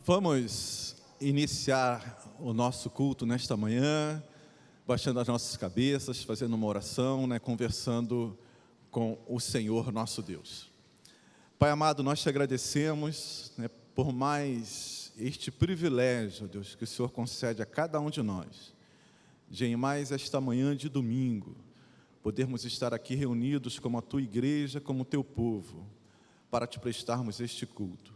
Vamos iniciar o nosso culto nesta manhã, baixando as nossas cabeças, fazendo uma oração, conversando com o Senhor nosso Deus. Pai amado, nós te agradecemos por mais este privilégio, Deus, que o Senhor concede a cada um de nós, de em mais esta manhã de domingo, podermos estar aqui reunidos como a tua igreja, como o teu povo, para te prestarmos este culto.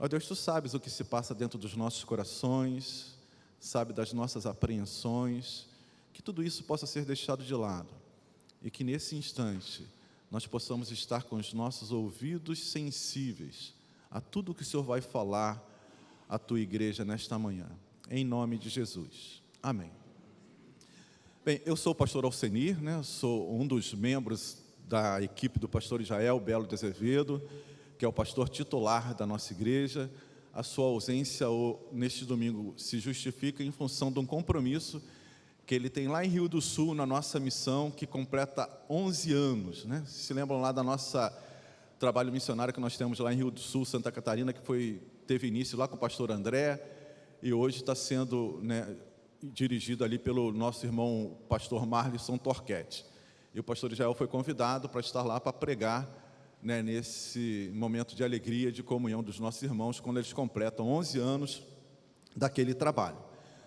Ó Deus, tu sabes o que se passa dentro dos nossos corações, sabe das nossas apreensões, que tudo isso possa ser deixado de lado e que nesse instante nós possamos estar com os nossos ouvidos sensíveis a tudo que o Senhor vai falar à tua igreja nesta manhã, em nome de Jesus. Amém. Bem, eu sou o pastor Alcenir, sou um dos membros da equipe do pastor Israel Belo de Azevedo, que é o pastor titular da nossa igreja. A sua ausência neste domingo se justifica em função de um compromisso que ele tem lá em Rio do Sul, na nossa missão, que completa 11 anos. Se lembram lá da nossa trabalho missionário que nós temos lá em Rio do Sul, Santa Catarina, que teve início lá com o pastor André, e hoje está sendo dirigido ali pelo nosso irmão pastor Marlisson Torquete. E o pastor Israel foi convidado para estar lá para pregar nesse momento de alegria, de comunhão dos nossos irmãos, quando eles completam 11 anos daquele trabalho.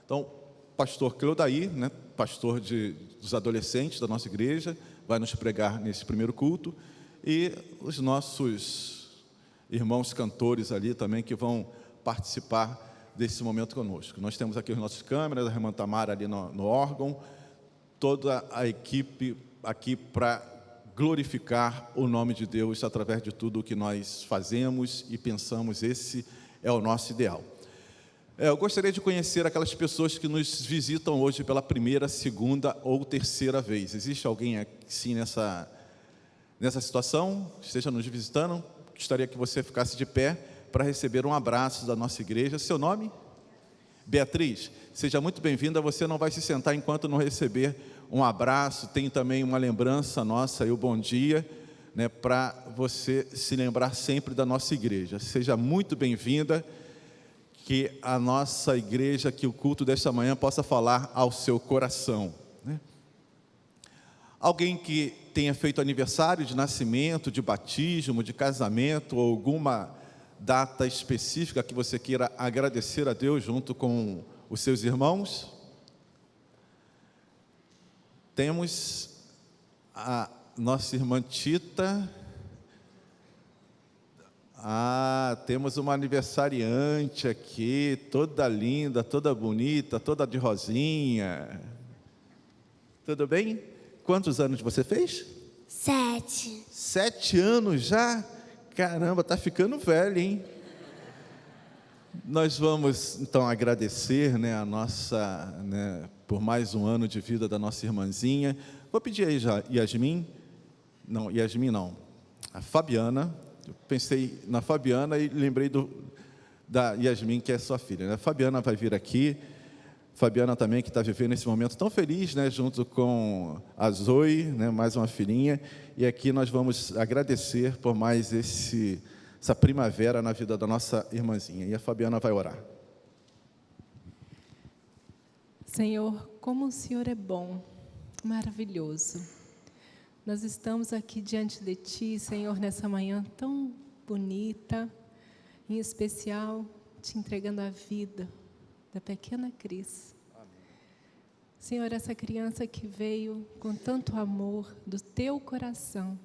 Então, pastor Cleudaí, pastor dos adolescentes da nossa igreja, vai nos pregar nesse primeiro culto, e os nossos irmãos cantores ali também, que vão participar desse momento conosco. Nós temos aqui os nossos câmeras, a irmã Tamara ali no órgão, toda a equipe aqui para glorificar o nome de Deus através de tudo o que nós fazemos e pensamos. Esse é o nosso ideal. Eu gostaria de conhecer aquelas pessoas que nos visitam hoje pela primeira, segunda ou terceira vez. Existe alguém assim nessa situação? Esteja nos visitando? Gostaria que você ficasse de pé para receber um abraço da nossa igreja. Seu nome? Beatriz, seja muito bem-vinda. Você não vai se sentar enquanto não receber um abraço. Tem também uma lembrança nossa, o bom dia, para você se lembrar sempre da nossa igreja. Seja muito bem-vinda, que a nossa igreja, que o culto desta manhã possa falar ao seu coração. Alguém que tenha feito aniversário de nascimento, de batismo, de casamento, ou alguma data específica que você queira agradecer a Deus junto com os seus irmãos? Temos a nossa irmã Tita. Temos uma aniversariante aqui, toda linda, toda bonita, toda de rosinha. Tudo bem? Quantos anos você fez? 7. 7 anos já? Caramba, está ficando velho, hein? Nós vamos, então, agradecer a nossa, por mais um ano de vida da nossa irmãzinha. Vou pedir aí já, Yasmin não, a Fabiana. Eu pensei na Fabiana e lembrei da Yasmin, que é sua filha. A Fabiana vai vir aqui. Fabiana também, que está vivendo esse momento tão feliz, junto com a Zoe, mais uma filhinha. E aqui nós vamos agradecer por mais essa primavera na vida da nossa irmãzinha. E a Fabiana vai orar. Senhor, como o Senhor é bom, maravilhoso. Nós estamos aqui diante de Ti, Senhor, nessa manhã tão bonita, em especial, Te entregando a vida da pequena Cris. Amém. Senhor, essa criança que veio com tanto amor do Teu coração,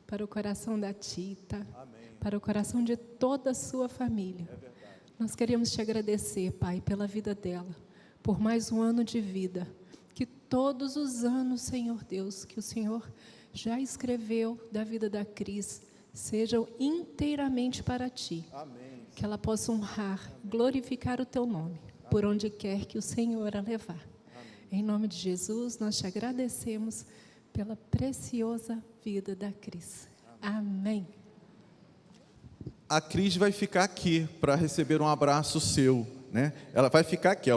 para o coração da Tita, amém, para o coração de toda a sua família. É verdade. Nós queremos Te agradecer, Pai, pela vida dela, por mais um ano de vida, que todos os anos, Senhor Deus, que o Senhor já escreveu da vida da Cris, sejam inteiramente para Ti. Amém. Que ela possa honrar, glorificar o Teu nome, por onde quer que o Senhor a levar. Amém. Em nome de Jesus, nós Te agradecemos pela preciosa vida da Cris. Amém. A Cris vai ficar aqui para receber um abraço seu. Ela vai ficar aqui.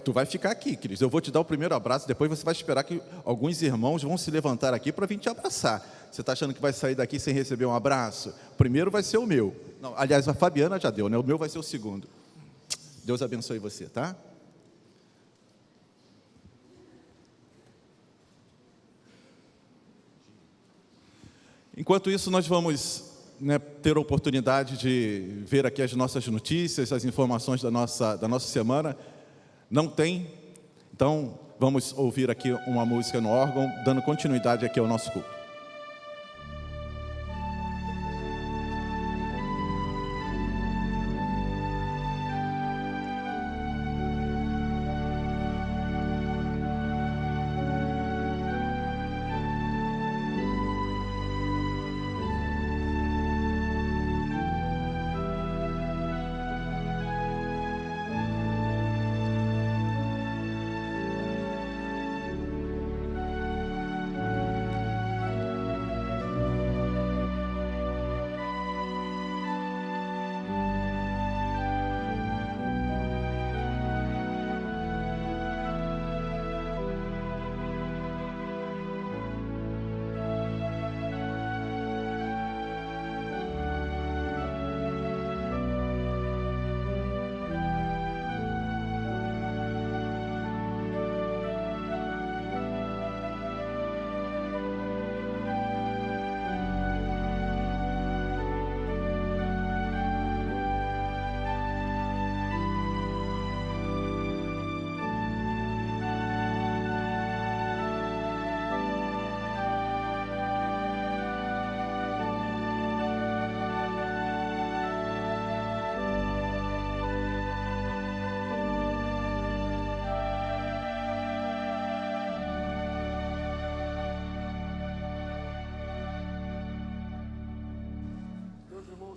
Tu vai ficar aqui, Cris. Eu vou te dar o primeiro abraço, depois você vai esperar que alguns irmãos vão se levantar aqui para vir te abraçar. Você está achando que vai sair daqui sem receber um abraço? Primeiro vai ser o meu. Não, aliás, a Fabiana já deu, o meu vai ser o segundo. Deus abençoe você, tá? Enquanto isso, nós vamos ter a oportunidade de ver aqui as nossas notícias, as informações da nossa semana. Não tem? Então, vamos ouvir aqui uma música no órgão, dando continuidade aqui ao nosso culto.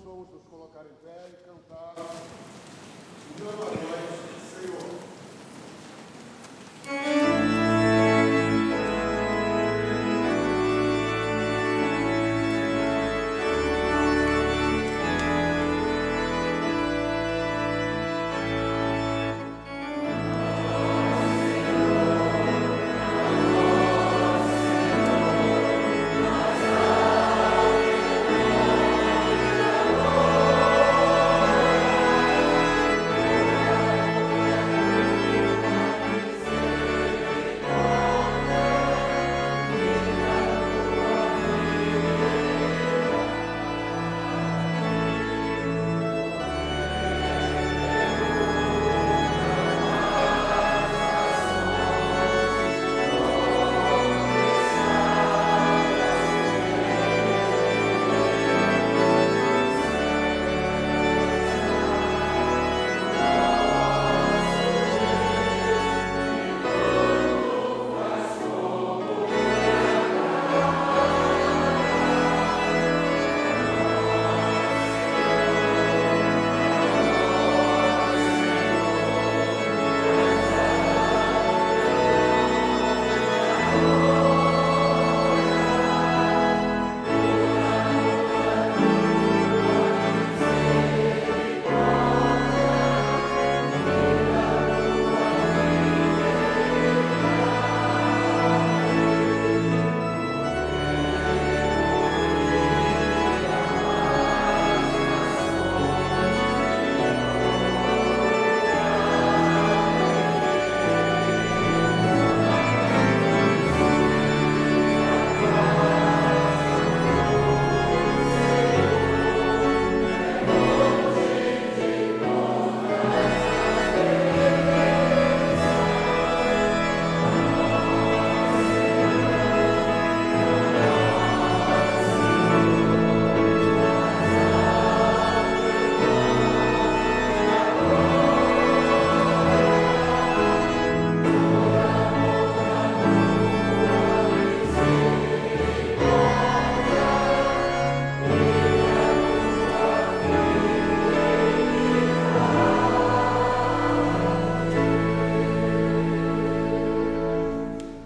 Vamos nos colocar em pé e cantar o meu nome, Senhor.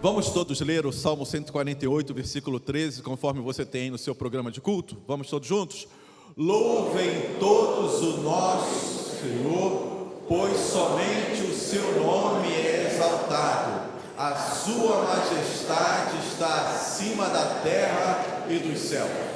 Vamos todos ler o Salmo 148, versículo 13, conforme você tem no seu programa de culto? Vamos todos juntos? Louvem todos o nosso Senhor, pois somente o seu nome é exaltado. A sua majestade está acima da terra e dos céus.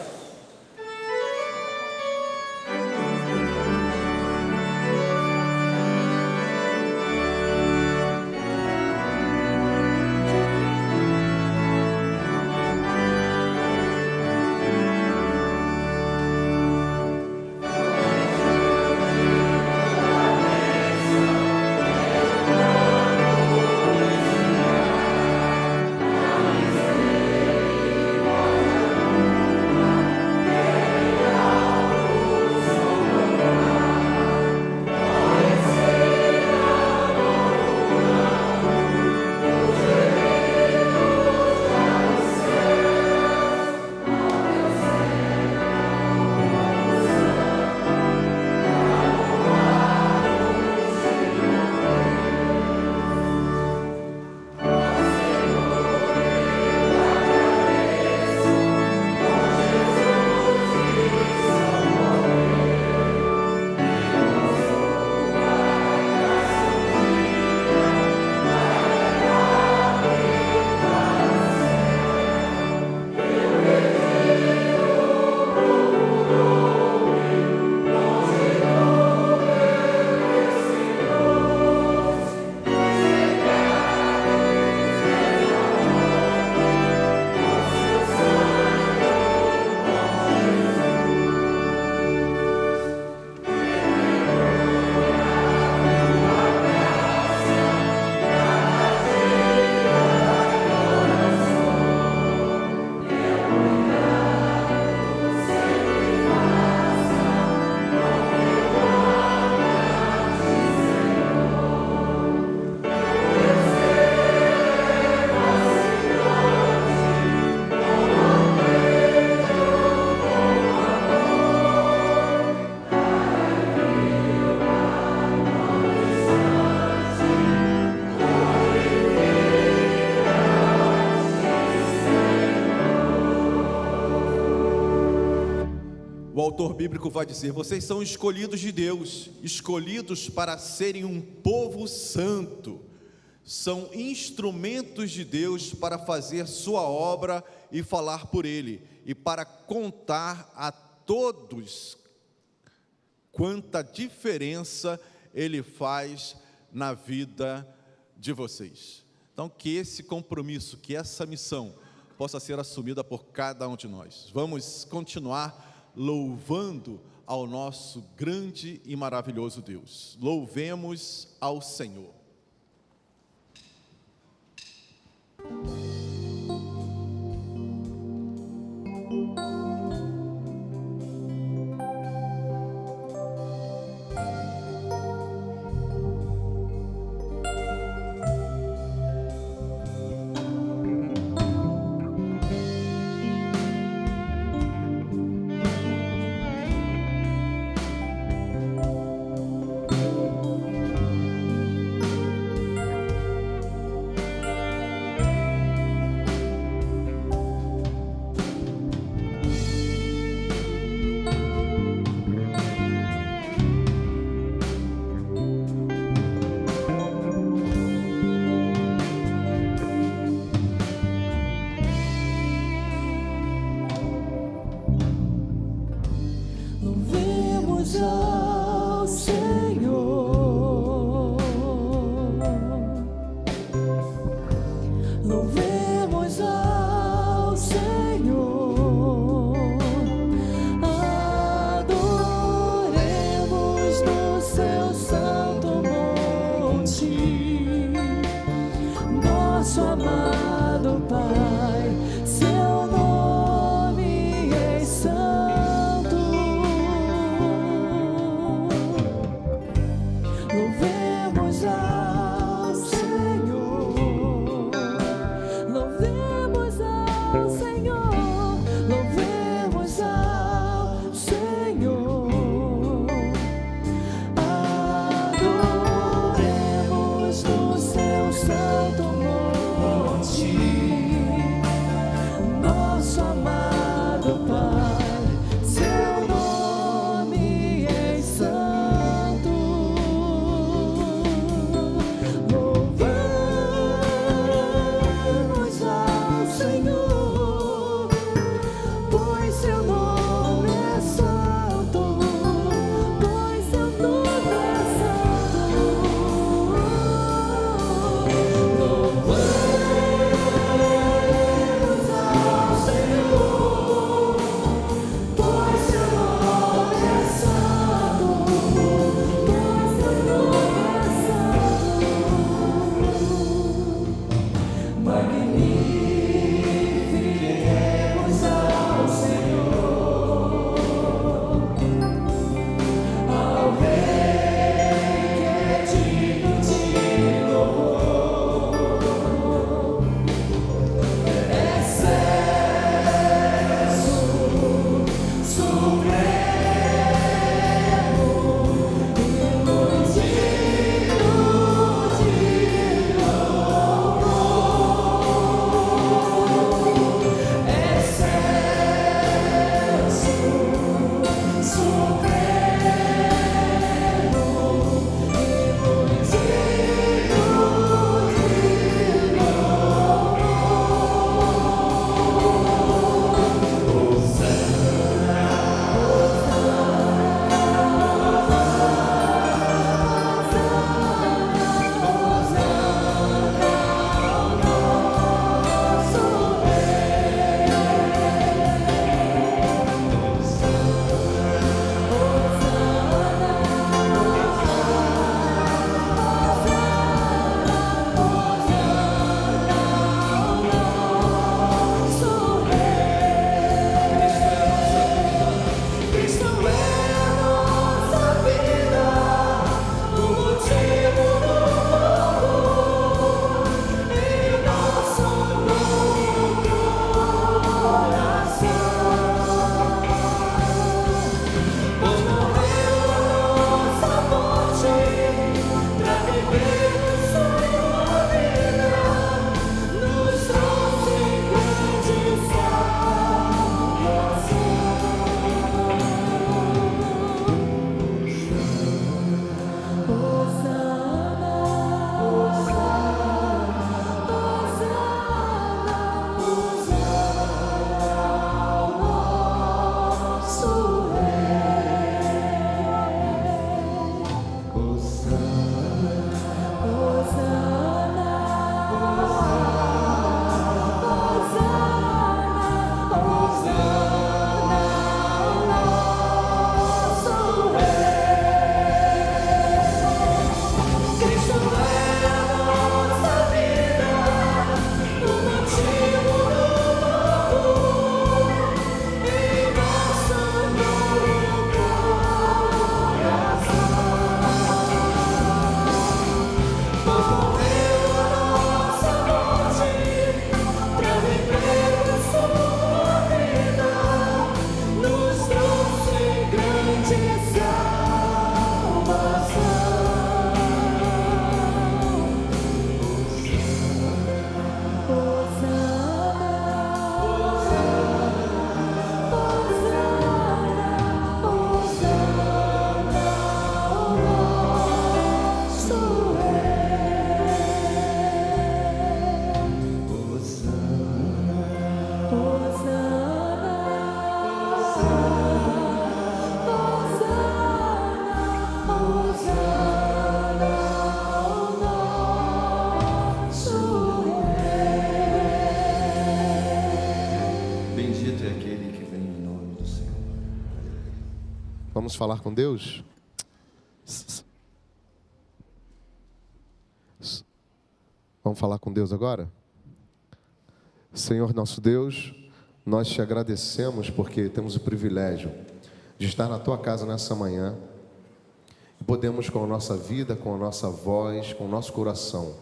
autor bíblico vai dizer: vocês são escolhidos de Deus, escolhidos para serem um povo santo, são instrumentos de Deus para fazer sua obra e falar por Ele, e para contar a todos quanta diferença Ele faz na vida de vocês. Então, que esse compromisso, que essa missão possa ser assumida por cada um de nós. Vamos continuar louvando ao nosso grande e maravilhoso Deus. Louvemos ao Senhor. Vamos falar com Deus? Vamos falar com Deus agora? Senhor nosso Deus, nós te agradecemos porque temos o privilégio de estar na tua casa nessa manhã e podemos, com a nossa vida, com a nossa voz, com o nosso coração,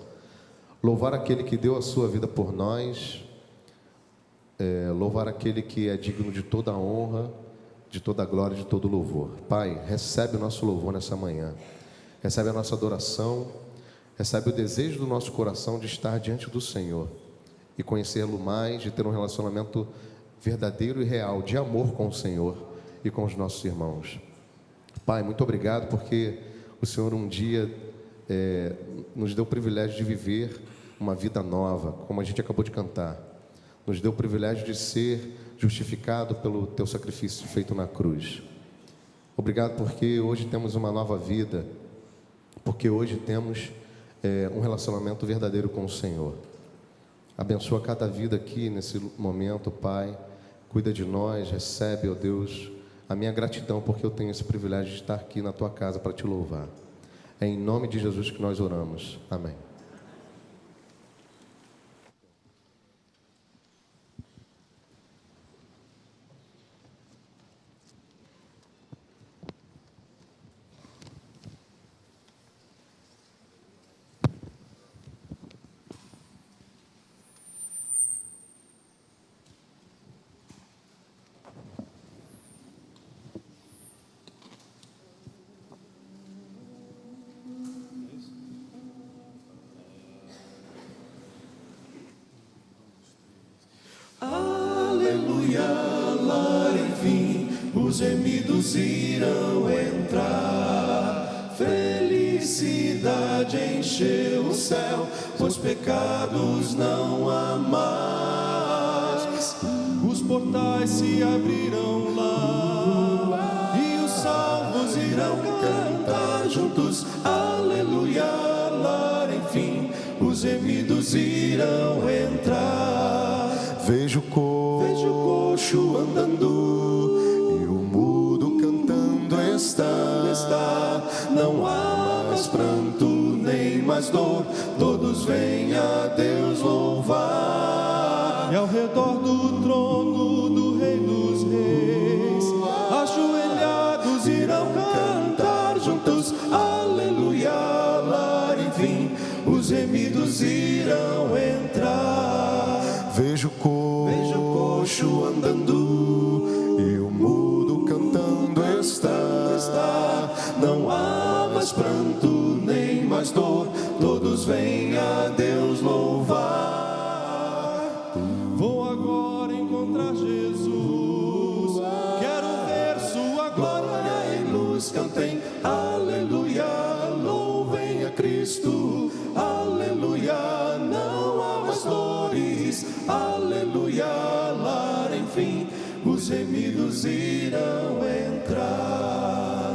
louvar aquele que deu a sua vida por nós, louvar aquele que é digno de toda a honra, de toda a glória, de todo o louvor. Pai, recebe o nosso louvor nessa manhã, recebe a nossa adoração, recebe o desejo do nosso coração de estar diante do Senhor e conhecê-lo mais, de ter um relacionamento verdadeiro e real, de amor com o Senhor e com os nossos irmãos. Pai, muito obrigado porque o Senhor um dia nos deu o privilégio de viver uma vida nova, como a gente acabou de cantar. Nos deu o privilégio de ser justificado pelo teu sacrifício feito na cruz. Obrigado porque hoje temos uma nova vida, porque hoje temos um relacionamento verdadeiro com o Senhor. Abençoa cada vida aqui nesse momento, Pai. Cuida de nós, recebe, ó Deus, a minha gratidão porque eu tenho esse privilégio de estar aqui na tua casa para te louvar. É em nome de Jesus que nós oramos. Amém. Aleluia, lá enfim, os gemidos irão entrar. Felicidade encheu o céu, pois pecados não há mais. Os portais se abrirão lá, e os salvos irão cantar juntos. Aleluia, lá enfim, os gemidos irão entrar. Vejo o coxo andando e o mudo cantando está. Não há mais pranto nem mais dor, todos vêm a Deus louvar. E ao redor do trono do Rei dos Reis, ajoelhados irão cantar juntos. Aleluia, lá enfim, os gemidos irão entrar. Vejo o coxo andando e o mudo cantando está. Não há mais pranto nem mais dor, todos vêm a Deus louvar. Vou agora encontrar Jesus, quero ver sua glória e luz. Cantem aleluia, louvem a Cristo. Aleluia, não há mais dores. Aleluia, lá enfim, os remidos irão entrar.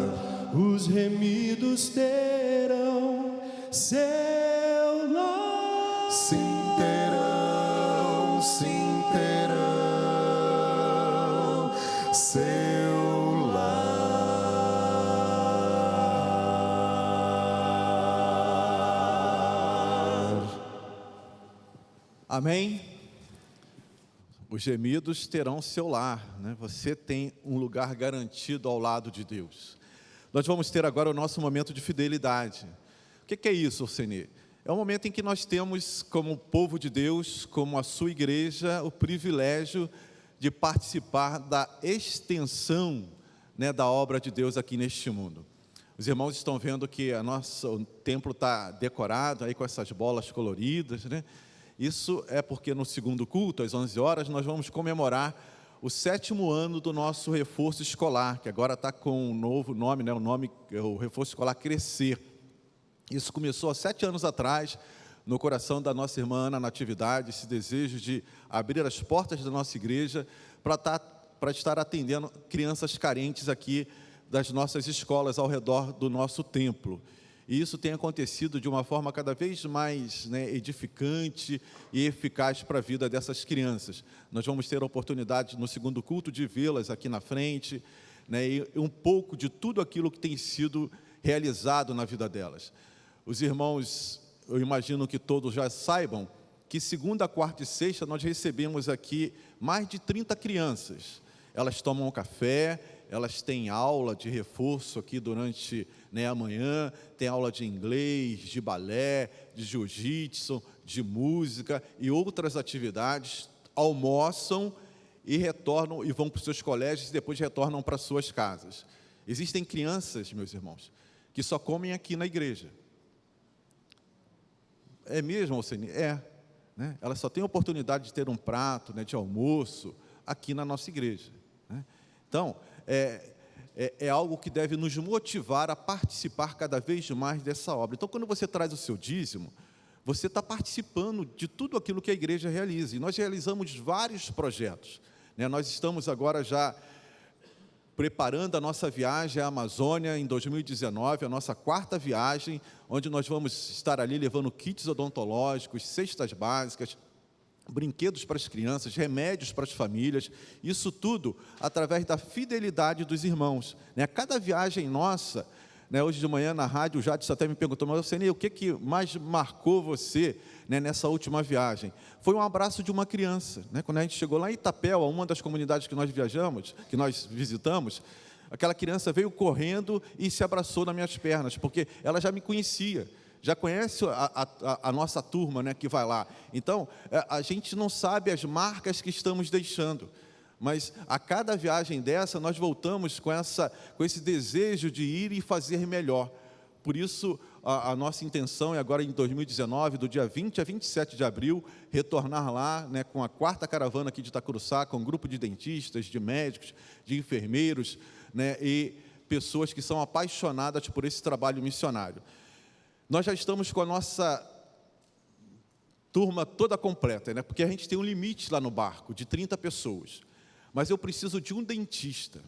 Os remidos terão seu lar. Sim terão seu lar. Amém? Os gemidos terão seu lar, né? Você tem um lugar garantido ao lado de Deus. Nós vamos ter agora o nosso momento de fidelidade. O que é isso, Senê? É um momento em que nós temos, como povo de Deus, como a sua igreja, o privilégio de participar da extensão, né, da obra de Deus aqui neste mundo. Os irmãos estão vendo que o templo está decorado aí com essas bolas coloridas, né? Isso é porque no segundo culto, às 11 horas, nós vamos comemorar o 7º ano do nosso reforço escolar, que agora está com um novo nome, né? O reforço escolar Crescer. Isso começou há 7 anos atrás, no coração da nossa irmã Ana Natividade, esse desejo de abrir as portas da nossa igreja para estar atendendo crianças carentes aqui das nossas escolas ao redor do nosso templo. E isso tem acontecido de uma forma cada vez mais, né, edificante e eficaz para a vida dessas crianças. Nós vamos ter a oportunidade no segundo culto de vê-las aqui na frente, né, e um pouco de tudo aquilo que tem sido realizado na vida delas. Os irmãos, eu imagino que todos já saibam, que segunda, quarta e sexta nós recebemos aqui mais de 30 crianças. Elas tomam café, elas têm aula de reforço aqui durante, né, a manhã, tem aula de inglês, de balé, de jiu-jitsu, de música e outras atividades, almoçam e retornam e vão para os seus colégios e depois retornam para as suas casas. Existem crianças, meus irmãos, que só comem aqui na igreja. É mesmo, Alcine? É. Né? Elas só têm a oportunidade de ter um prato, né, de almoço aqui na nossa igreja. Né? Então, é algo que deve nos motivar a participar cada vez mais dessa obra. Então, quando você traz o seu dízimo, você está participando de tudo aquilo que a igreja realiza. E nós realizamos vários projetos. Né? Nós estamos agora já preparando a nossa viagem à Amazônia em 2019, a nossa 4ª viagem, onde nós vamos estar ali levando kits odontológicos, cestas básicas, brinquedos para as crianças, remédios para as famílias, isso tudo através da fidelidade dos irmãos. Né? Cada viagem nossa, né, hoje de manhã na rádio, o Jadson até me perguntou, mas Alcine, o que mais marcou você, né, nessa última viagem? Foi um abraço de uma criança. Né? Quando a gente chegou lá em Itapeva, uma das comunidades que nós viajamos, que nós visitamos, aquela criança veio correndo e se abraçou nas minhas pernas, porque ela já me conhecia, já conhece a nossa turma, né, que vai lá. Então, a gente não sabe as marcas que estamos deixando, mas a cada viagem dessa, nós voltamos com esse desejo de ir e fazer melhor. Por isso, a nossa intenção é agora em 2019, do dia 20 a 27 de abril, retornar lá, né, com a 4ª caravana aqui de Itacuruçá, com um grupo de dentistas, de médicos, de enfermeiros, né, e pessoas que são apaixonadas por esse trabalho missionário. Nós já estamos com a nossa turma toda completa, né, porque a gente tem um limite lá no barco, de 30 pessoas. Mas eu preciso de um dentista.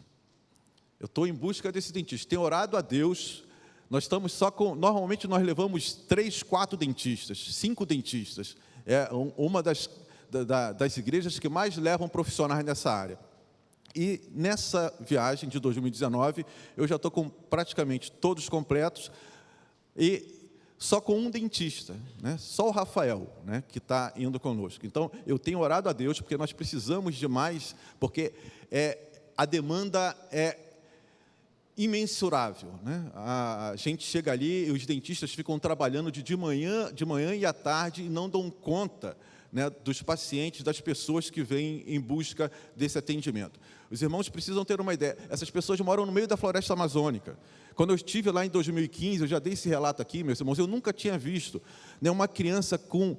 Eu estou em busca desse dentista. Tenho orado a Deus. Nós estamos só com... Normalmente nós levamos 3, 4 dentistas, 5 dentistas. É uma das igrejas que mais levam profissionais nessa área. E nessa viagem de 2019, eu já estou com praticamente todos completos e só com um dentista, né? Só o Rafael, né, que está indo conosco. Então, eu tenho orado a Deus, porque nós precisamos de mais, porque a demanda é imensurável. Né? A gente chega ali e os dentistas ficam trabalhando de manhã e à tarde e não dão conta, né, dos pacientes, das pessoas que vêm em busca desse atendimento. Os irmãos precisam ter uma ideia. Essas pessoas moram no meio da floresta amazônica. Quando eu estive lá em 2015, eu já dei esse relato aqui, meus irmãos, eu nunca tinha visto, né, uma criança com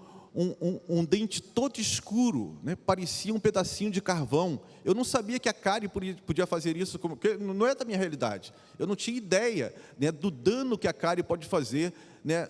um dente todo escuro, né, parecia um pedacinho de carvão. Eu não sabia que a cárie podia fazer isso, porque não é da minha realidade. Eu não tinha ideia, né, do dano que a cárie pode fazer, né,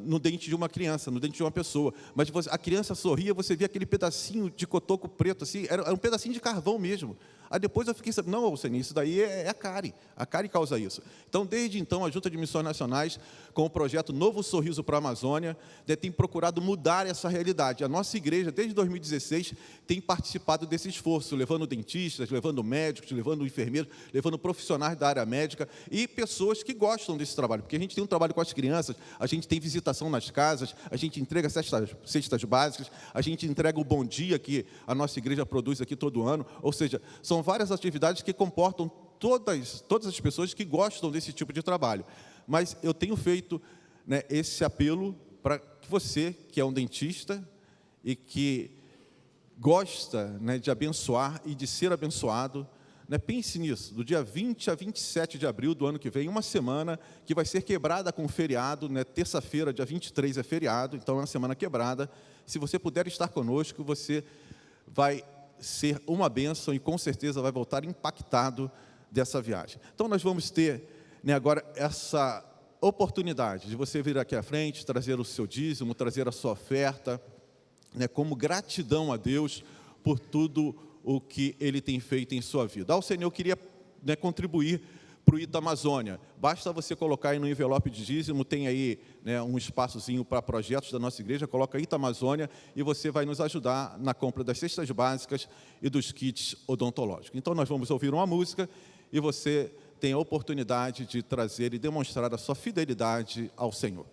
no dente de uma criança, no dente de uma pessoa. Mas a criança sorria, você via aquele pedacinho de cotoco preto, assim, era um pedacinho de carvão mesmo. Aí depois eu fiquei sabendo, não, Alcine, isso daí é a cárie causa isso. Então, desde então, a Junta de Missões Nacionais, com o projeto Novo Sorriso para a Amazônia, tem procurado mudar essa realidade. A nossa igreja, desde 2016, tem participado desse esforço, levando dentistas, levando médicos, levando enfermeiros, levando profissionais da área médica e pessoas que gostam desse trabalho, porque a gente tem um trabalho com as crianças, a gente tem visitação nas casas, a gente entrega cestas básicas, a gente entrega o Bom Dia que a nossa igreja produz aqui todo ano, ou seja, são várias atividades que comportam todas as pessoas que gostam desse tipo de trabalho. Mas eu tenho feito, né, esse apelo para que você, que é um dentista e que gosta, né, de abençoar e de ser abençoado, né, pense nisso, do dia 20 a 27 de abril do ano que vem, uma semana que vai ser quebrada com feriado, né, terça-feira, dia 23 é feriado, então é uma semana quebrada. Se você puder estar conosco, você vai ser uma bênção e com certeza vai voltar impactado dessa viagem. Então nós vamos ter, né, agora essa oportunidade de você vir aqui à frente, trazer o seu dízimo, trazer a sua oferta, né, como gratidão a Deus por tudo o que Ele tem feito em sua vida. Alcine, eu queria, né, contribuir para o Ita Amazônia. Basta você colocar aí no envelope de dízimo, tem aí, né, um espaçozinho para projetos da nossa igreja, coloca Ita Amazônia e você vai nos ajudar na compra das cestas básicas e dos kits odontológicos. Então nós vamos ouvir uma música e você tem a oportunidade de trazer e demonstrar a sua fidelidade ao Senhor.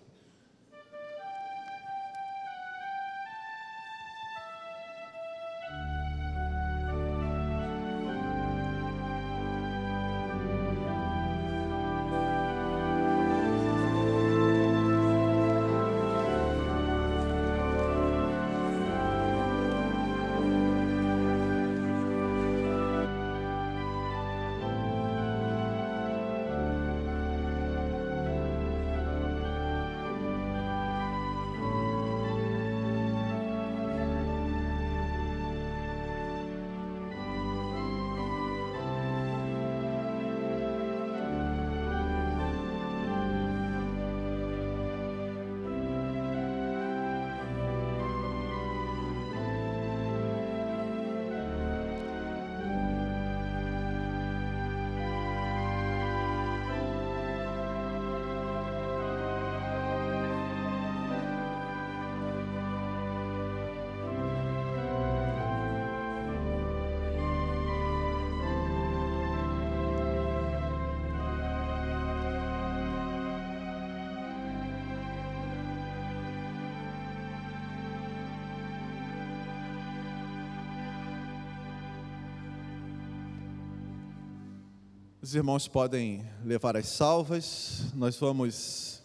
Os irmãos podem levar as salvas. Nós vamos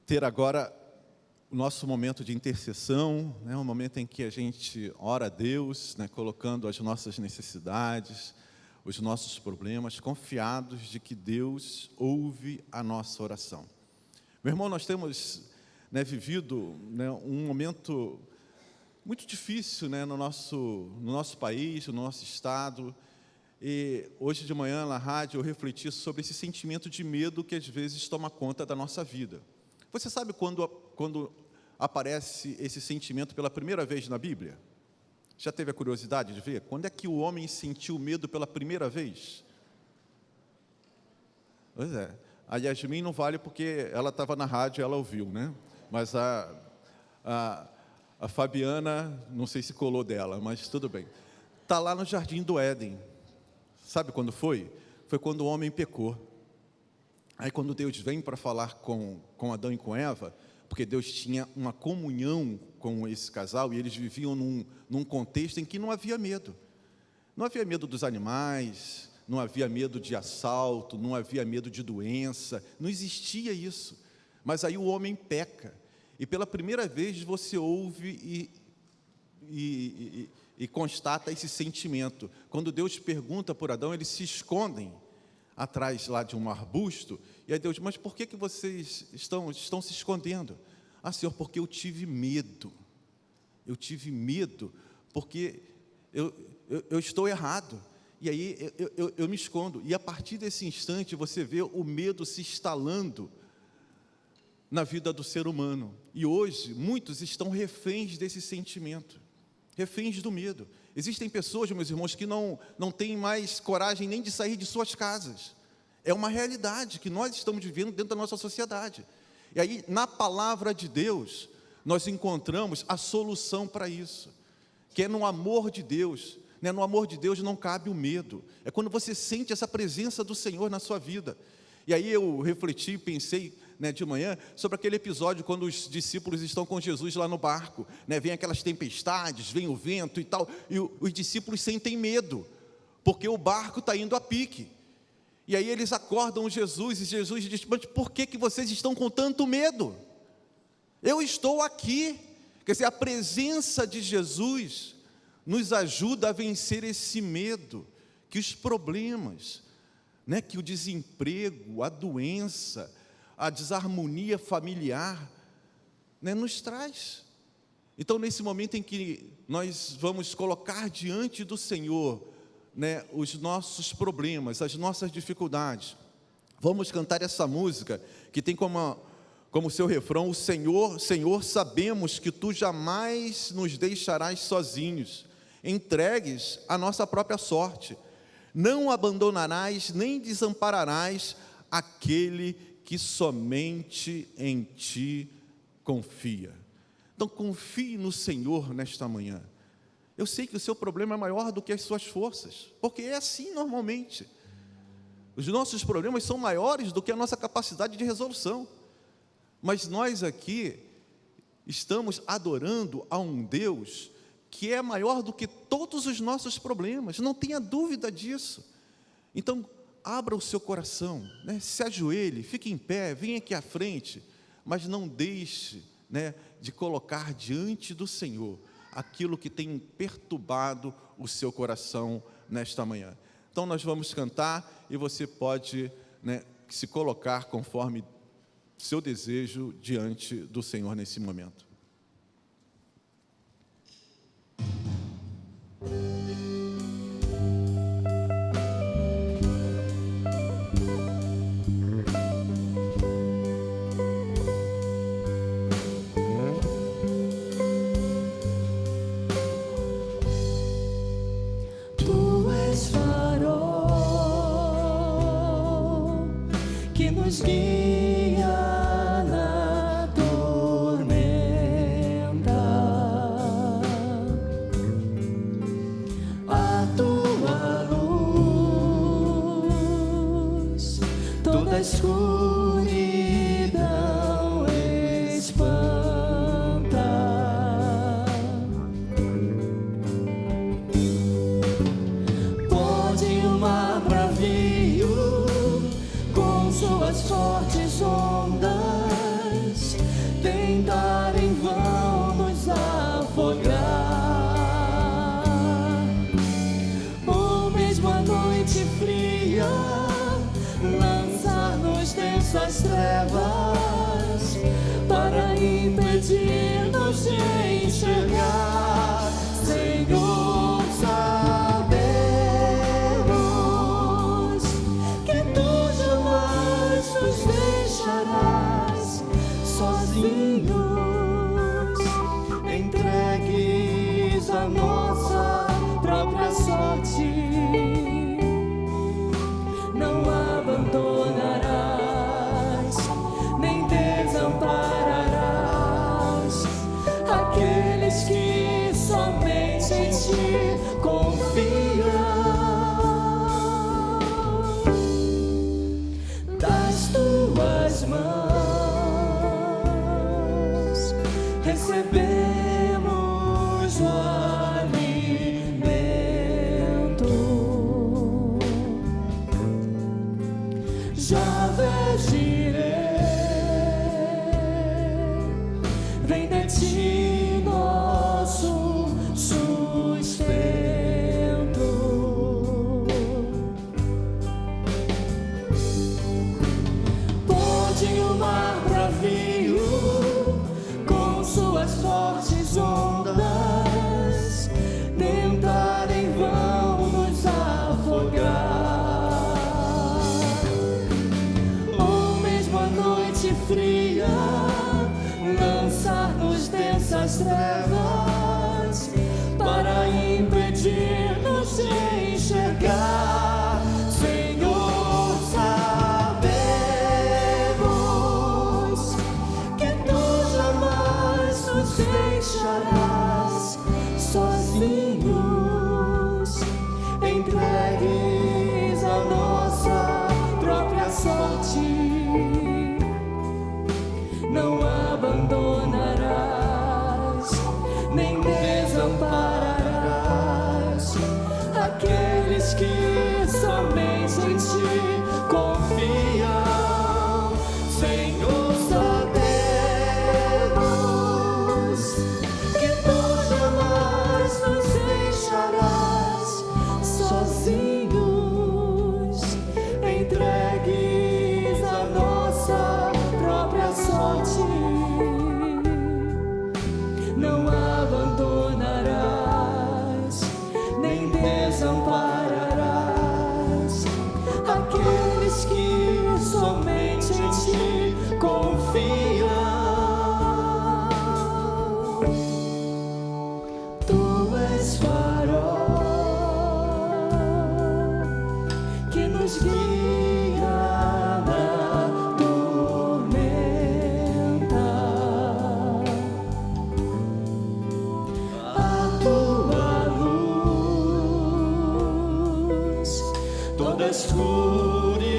ter agora o nosso momento de intercessão, né? Um momento em que a gente ora a Deus, né? Colocando as nossas necessidades, os nossos problemas, confiados de que Deus ouve a nossa oração. Meu irmão, nós temos, né, vivido, né, um momento muito difícil, né, no nosso país, no nosso estado. E hoje de manhã na rádio eu refleti sobre esse sentimento de medo que às vezes toma conta da nossa vida. Você sabe quando aparece esse sentimento pela primeira vez na Bíblia? Já teve a curiosidade de ver? Quando é que o homem sentiu medo pela primeira vez? Pois é, a Yasmin não vale porque ela estava na rádio e ela ouviu, né? Mas a Fabiana, não sei se colou dela, mas tudo bem. Está lá no Jardim do Éden. Sabe quando foi? Foi quando o homem pecou. Aí quando Deus vem para falar com Adão e com Eva, porque Deus tinha uma comunhão com esse casal e eles viviam num contexto em que não havia medo. Não havia medo dos animais, não havia medo de assalto, não havia medo de doença, não existia isso. Mas aí o homem peca. E pela primeira vez você ouve e constata esse sentimento. Quando Deus pergunta por Adão, eles se escondem atrás lá de um arbusto, e aí Deus, mas por que vocês estão se escondendo? Ah, Senhor, porque eu tive medo porque eu estou errado, e aí eu me escondo, e a partir desse instante você vê o medo se instalando na vida do ser humano, e hoje muitos estão reféns desse sentimento, reféns do medo. Existem pessoas, meus irmãos, que não têm mais coragem nem de sair de suas casas. É uma realidade que nós estamos vivendo dentro da nossa sociedade. E aí, na palavra de Deus, nós encontramos a solução para isso, que é no amor de Deus. Né? No amor de Deus não cabe o medo. É quando você sente essa presença do Senhor na sua vida. E aí eu refleti, pensei, né, de manhã, sobre aquele episódio quando os discípulos estão com Jesus lá no barco, né, vem aquelas tempestades, vem o vento e tal, e os discípulos sentem medo, porque o barco está indo a pique, e aí eles acordam Jesus, e Jesus diz, mas por que vocês estão com tanto medo? Eu estou aqui. Quer dizer, a presença de Jesus nos ajuda a vencer esse medo, que os problemas, né, que o desemprego, a doença, a desarmonia familiar, né, nos traz. Então, nesse momento em que nós vamos colocar diante do Senhor, né, os nossos problemas, as nossas dificuldades, vamos cantar essa música que tem como seu refrão: o Senhor, Senhor, sabemos que Tu jamais nos deixarás sozinhos, entregues à nossa própria sorte. Não abandonarás nem desampararás aquele que somente em Ti confia. Então confie no Senhor nesta manhã. Eu sei que o seu problema é maior do que as suas forças, porque é assim normalmente. Os nossos problemas são maiores do que a nossa capacidade de resolução. Mas nós aqui estamos adorando a um Deus que é maior do que todos os nossos problemas, não tenha dúvida disso. Então, abra o seu coração, né? Se ajoelhe, fique em pé, venha aqui à frente, mas não deixe, né, de colocar diante do Senhor aquilo que tem perturbado o seu coração nesta manhã. Então, nós vamos cantar e você pode, né, se colocar conforme seu desejo diante do Senhor nesse momento. Tu és farol que nos guia na tormenta. A tua luz toda a escuridão espanta. Pode o mar bravio com suas fortes ondas tentar em vão nos afogar, ou mesmo a noite fria lançar-nos densas trevas para impedir-nos de enxergar. Senhor, sabemos que tu jamais nos deixarás sozinhos, entregues a nossa própria sorte. Não abandonarás, nem desampararás aqueles que somente em ti confiam. Das tuas mãos recebemos o alimento. Javé Jireh, vem de ti nosso sustento. Pode o mar bravio com suas fortes ondas tentar em vão nos afogar, ou mesmo a noite fria lançar-nos densas trevas para impedir-nos de enxergar. Senhor, sabemos que tu jamais nos deixarás sozinhos, entregues a nossa própria sorte. Não abandonarás, nem desampararás aqueles que somente em ti confiam. Senhor, sabemos que tu jamais nos deixarás sozinhos, entregues a nossa própria sorte. Não abandonarás, nem desampararás aqueles que somente em ti confiam. Tu és farol que nos guia na tormenta. A tua luz toda a escuridão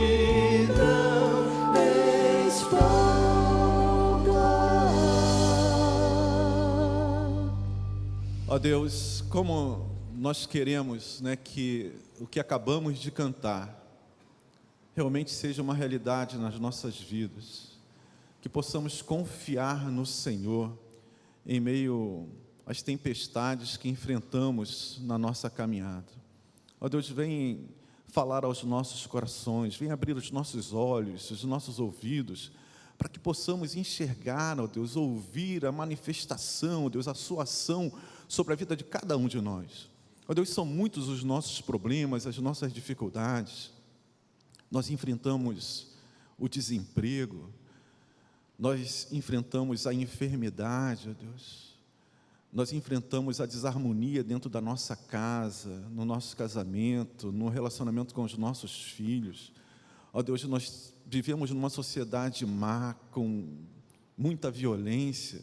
Ó Deus, como nós queremos, né, que o que acabamos de cantar realmente seja uma realidade nas nossas vidas, que possamos confiar no Senhor em meio às tempestades que enfrentamos na nossa caminhada. Ó Deus, vem falar aos nossos corações, vem abrir os nossos olhos, os nossos ouvidos, para que possamos enxergar, ó Deus, ouvir a manifestação, ó Deus, a sua ação sobre a vida de cada um de nós. Ó Deus, são muitos os nossos problemas, as nossas dificuldades. Nós enfrentamos o desemprego, nós enfrentamos a enfermidade, ó Deus. Nós enfrentamos a desarmonia dentro da nossa casa, no nosso casamento, no relacionamento com os nossos filhos. Ó Deus, nós vivemos numa sociedade má, com muita violência.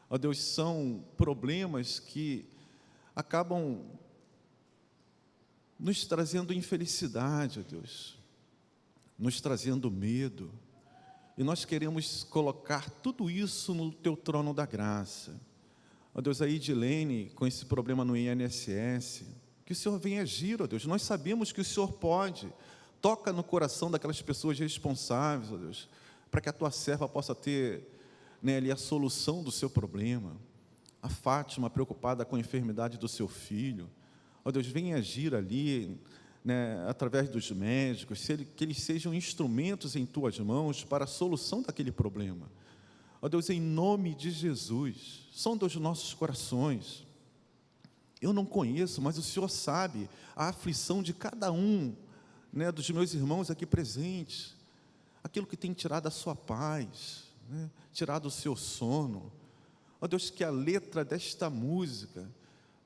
Ó Deus, são problemas que acabam nos trazendo infelicidade, ó Deus, nos trazendo medo. E nós queremos colocar tudo isso no Teu trono da graça. Ó Deus, a Edilene, com esse problema no INSS, que o Senhor venha agir, ó Deus. Nós sabemos que o Senhor pode. Toca no coração daquelas pessoas responsáveis, ó Deus, para que a Tua serva possa ter, né, ali a solução do seu problema. A Fátima, preocupada com a enfermidade do seu filho. Ó Deus, venha agir ali, né, através dos médicos, que eles sejam instrumentos em Tuas mãos para a solução daquele problema. Ó Deus, em nome de Jesus, sonda os nossos corações. Eu não conheço, mas o Senhor sabe a aflição de cada um, né, dos meus irmãos aqui presentes, aquilo que tem tirado a sua paz, né, tirado o seu sono. Ó Deus, que a letra desta música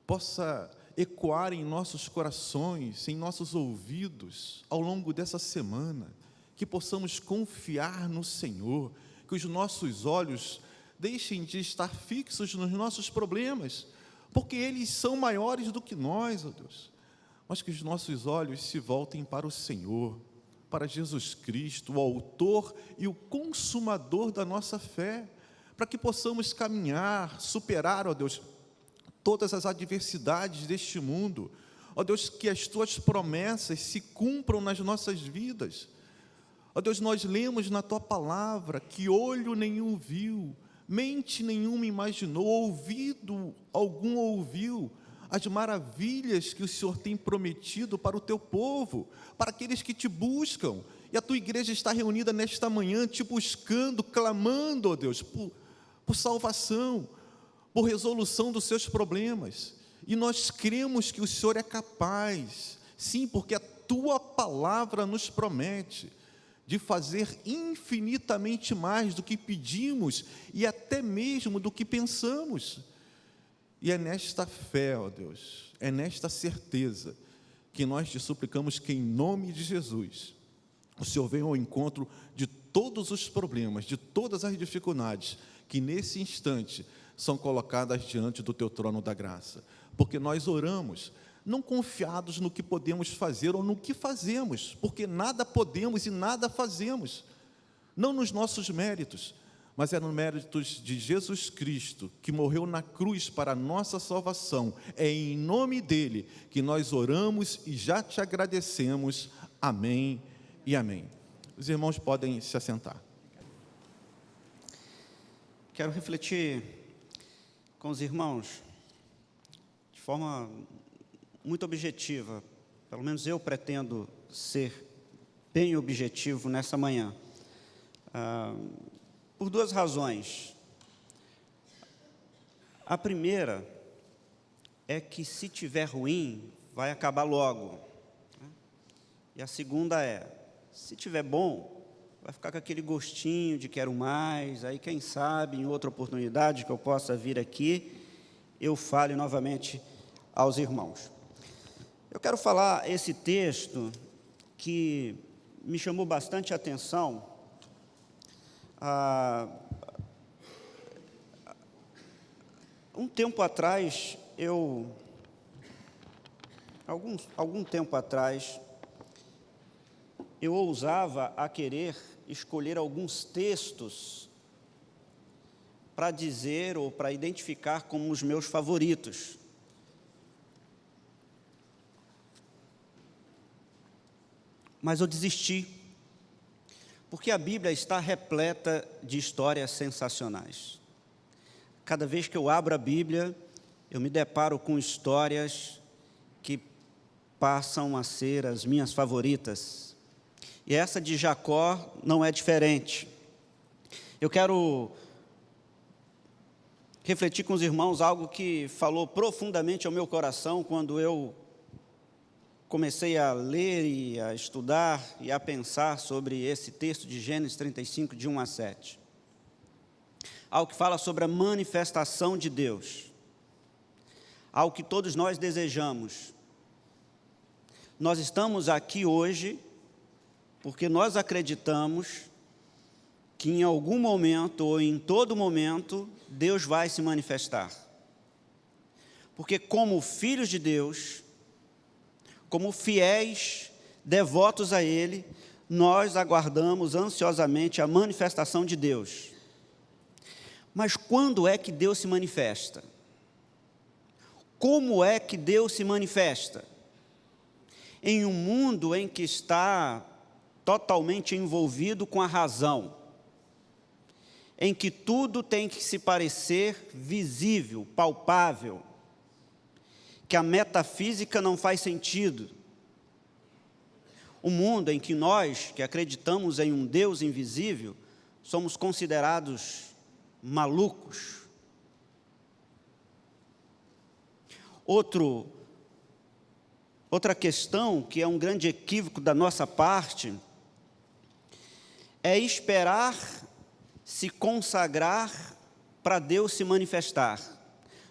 possa ecoar em nossos corações, em nossos ouvidos, ao longo dessa semana, que possamos confiar no Senhor, que os nossos olhos deixem de estar fixos nos nossos problemas, porque eles são maiores do que nós, ó Deus, mas que os nossos olhos se voltem para o Senhor, para Jesus Cristo, o autor e o consumador da nossa fé, para que possamos caminhar, superar, ó Deus, todas as adversidades deste mundo. Ó Deus, que as Tuas promessas se cumpram nas nossas vidas. Ó Deus, nós lemos na Tua palavra que olho nenhum viu, mente nenhuma imaginou, ouvido algum ouviu as maravilhas que o Senhor tem prometido para o Teu povo, para aqueles que Te buscam. E a Tua igreja está reunida nesta manhã, Te buscando, clamando, ó Deus, por salvação, por resolução dos seus problemas. E nós cremos que o Senhor é capaz, sim, porque a Tua palavra nos promete de fazer infinitamente mais do que pedimos e até mesmo do que pensamos. E é nesta fé, ó Deus, é nesta certeza que nós Te suplicamos que, em nome de Jesus, o Senhor venha ao encontro de todos os problemas, de todas as dificuldades que nesse instante são colocadas diante do Teu trono da graça, porque nós oramos não confiados no que podemos fazer ou no que fazemos, porque nada podemos e nada fazemos, não nos nossos méritos, mas é no méritos de Jesus Cristo, que morreu na cruz para a nossa salvação. É em nome dEle que nós oramos e já Te agradecemos. Amém e amém. Os irmãos podem se assentar. Quero refletir com os irmãos de forma muito objetiva, pelo menos eu pretendo ser bem objetivo nessa manhã, por duas razões. A primeira é que, se tiver ruim, vai acabar logo, né? E a segunda é, se tiver bom, vai ficar com aquele gostinho de quero mais. Aí, quem sabe, em outra oportunidade que eu possa vir aqui, eu fale novamente aos irmãos. Eu quero falar esse texto que me chamou bastante atenção. Um tempo atrás, algum tempo atrás, eu ousava a querer escolher alguns textos para dizer ou para identificar como os meus favoritos. Mas eu desisti, porque a Bíblia está repleta de histórias sensacionais. Cada vez que eu abro a Bíblia, eu me deparo com histórias que passam a ser as minhas favoritas. E essa de Jacó não é diferente. Eu quero refletir com os irmãos algo que falou profundamente ao meu coração quando eu comecei a ler e a estudar e a pensar sobre esse texto de Gênesis 35, de 1 a 7. Algo que fala sobre a manifestação de Deus. Algo que todos nós desejamos. Nós estamos aqui hoje porque nós acreditamos que em algum momento ou em todo momento Deus vai se manifestar. Porque como filhos de Deus, como fiéis, devotos a Ele, nós aguardamos ansiosamente a manifestação de Deus. Mas quando é que Deus se manifesta? Como é que Deus se manifesta? Em um mundo em que está totalmente envolvido com a razão, em que tudo tem que se parecer visível, palpável, que a metafísica não faz sentido. Um mundo em que nós, que acreditamos em um Deus invisível, somos considerados malucos. Outra questão, que é um grande equívoco da nossa parte, é esperar se consagrar para Deus se manifestar.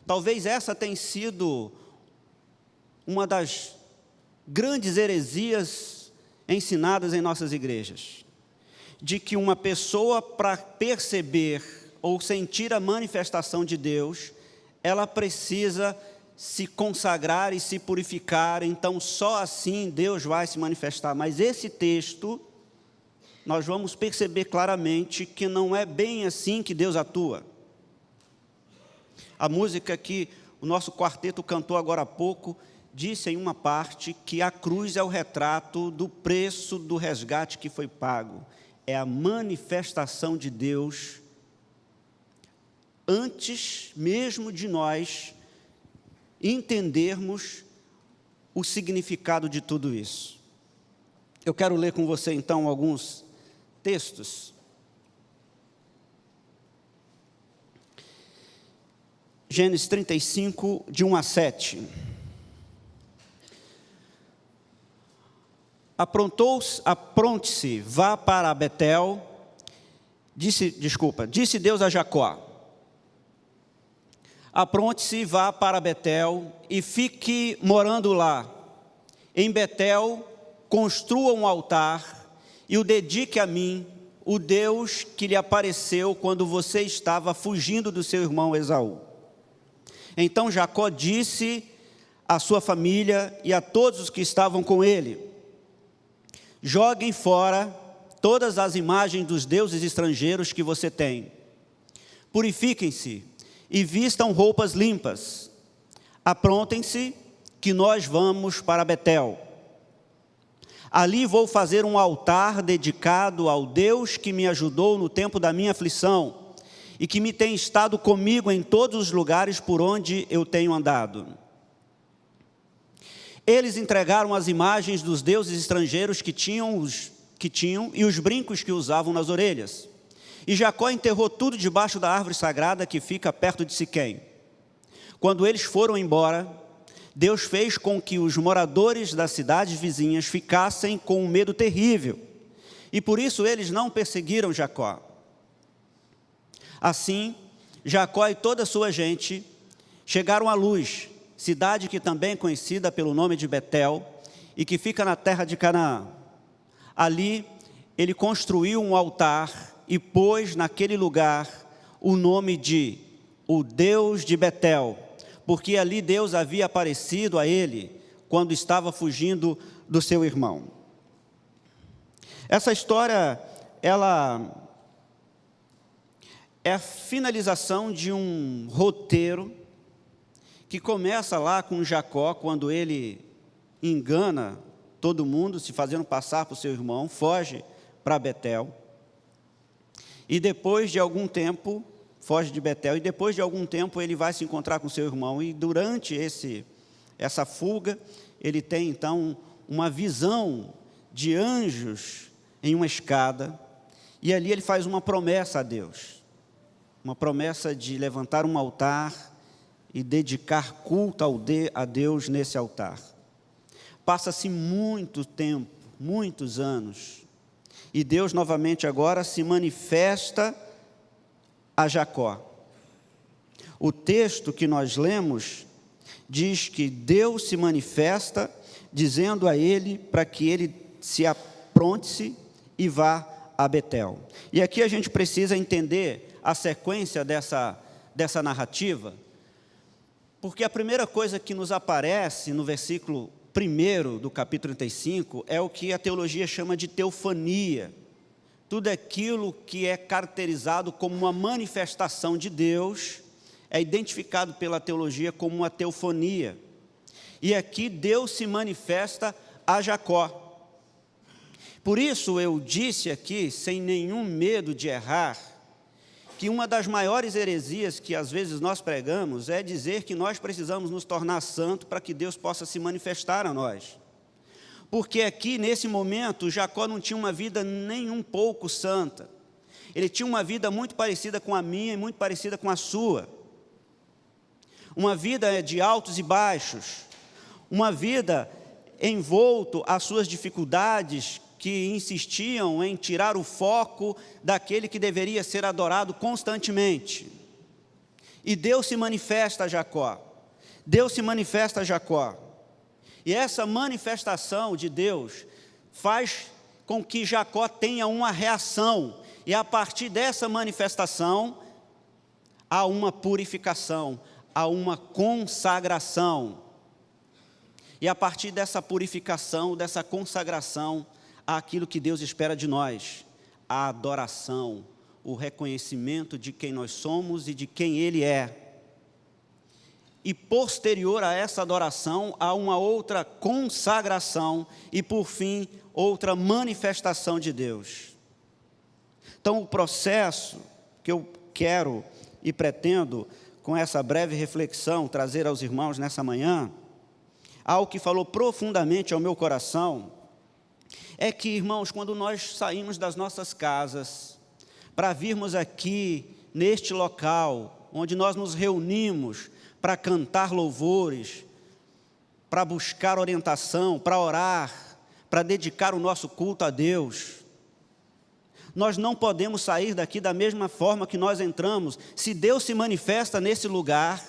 Talvez essa tenha sido uma das grandes heresias ensinadas em nossas igrejas, de que uma pessoa, para perceber ou sentir a manifestação de Deus, ela precisa se consagrar e se purificar, então só assim Deus vai se manifestar. Mas esse texto, nós vamos perceber claramente que não é bem assim que Deus atua. A música que o nosso quarteto cantou agora há pouco, disse em uma parte que a cruz é o retrato do preço do resgate que foi pago. É a manifestação de Deus antes mesmo de nós entendermos o significado de tudo isso. Eu quero ler com você então alguns textos. Gênesis 35, de 1 a 7. Apronte-se, vá para Betel. Disse Deus a Jacó: apronte-se, vá para Betel e fique morando lá. Em Betel, construa um altar e o dedique a mim, o Deus que lhe apareceu quando você estava fugindo do seu irmão Esaú. Então Jacó disse à sua família e a todos os que estavam com ele: joguem fora todas as imagens dos deuses estrangeiros que você tem. Purifiquem-se e vistam roupas limpas. Aprontem-se, que nós vamos para Betel. Ali vou fazer um altar dedicado ao Deus que me ajudou no tempo da minha aflição e que me tem estado comigo em todos os lugares por onde eu tenho andado. Eles entregaram as imagens dos deuses estrangeiros que tinham e os brincos que usavam nas orelhas. E Jacó enterrou tudo debaixo da árvore sagrada que fica perto de Siquém. Quando eles foram embora, Deus fez com que os moradores das cidades vizinhas ficassem com um medo terrível, e por isso eles não perseguiram Jacó. Assim, Jacó e toda a sua gente chegaram a Luz, cidade que também é conhecida pelo nome de Betel, e que fica na terra de Canaã. Ali, ele construiu um altar e pôs naquele lugar o nome de o Deus de Betel, porque ali Deus havia aparecido a ele quando estava fugindo do seu irmão. Essa história, ela é a finalização de um roteiro que começa lá com Jacó, quando ele engana todo mundo, se fazendo passar por seu irmão, foge para Betel. E depois de algum tempo, foge de Betel, e depois de algum tempo ele vai se encontrar com seu irmão. E durante essa fuga, ele tem então uma visão de anjos em uma escada, e ali ele faz uma promessa a Deus. Uma promessa de levantar um altar e dedicar culto a Deus nesse altar. Passa-se muito tempo, muitos anos, e Deus novamente agora se manifesta a Jacó. O texto que nós lemos diz que Deus se manifesta dizendo a ele para que ele se apronte-se e vá a Betel. E aqui a gente precisa entender a sequência dessa narrativa, porque a primeira coisa que nos aparece no versículo 1 do capítulo 35 é o que a teologia chama de teofania. Tudo aquilo que é caracterizado como uma manifestação de Deus é identificado pela teologia como uma teofania. E aqui Deus se manifesta a Jacó. Por isso eu disse aqui, sem nenhum medo de errar, que uma das maiores heresias que às vezes nós pregamos é dizer que nós precisamos nos tornar santos para que Deus possa se manifestar a nós. Porque aqui, nesse momento, Jacó não tinha uma vida nem um pouco santa. Ele tinha uma vida muito parecida com a minha e muito parecida com a sua. Uma vida de altos e baixos. Uma vida envolto às suas dificuldades, que insistiam em tirar o foco daquele que deveria ser adorado constantemente. E Deus se manifesta a Jacó. Deus se manifesta a Jacó. E essa manifestação de Deus faz com que Jacó tenha uma reação. E a partir dessa manifestação, há uma purificação, há uma consagração. E a partir dessa purificação, dessa consagração, há aquilo que Deus espera de nós, a adoração, o reconhecimento de quem nós somos e de quem Ele é. E posterior a essa adoração, há uma outra consagração e, por fim, outra manifestação de Deus. Então, o processo que eu quero e pretendo, com essa breve reflexão, trazer aos irmãos nessa manhã, algo que falou profundamente ao meu coração, é que, irmãos, quando nós saímos das nossas casas para virmos aqui, neste local, onde nós nos reunimos para cantar louvores, para buscar orientação, para orar, para dedicar o nosso culto a Deus, nós não podemos sair daqui da mesma forma que nós entramos. Se Deus se manifesta nesse lugar,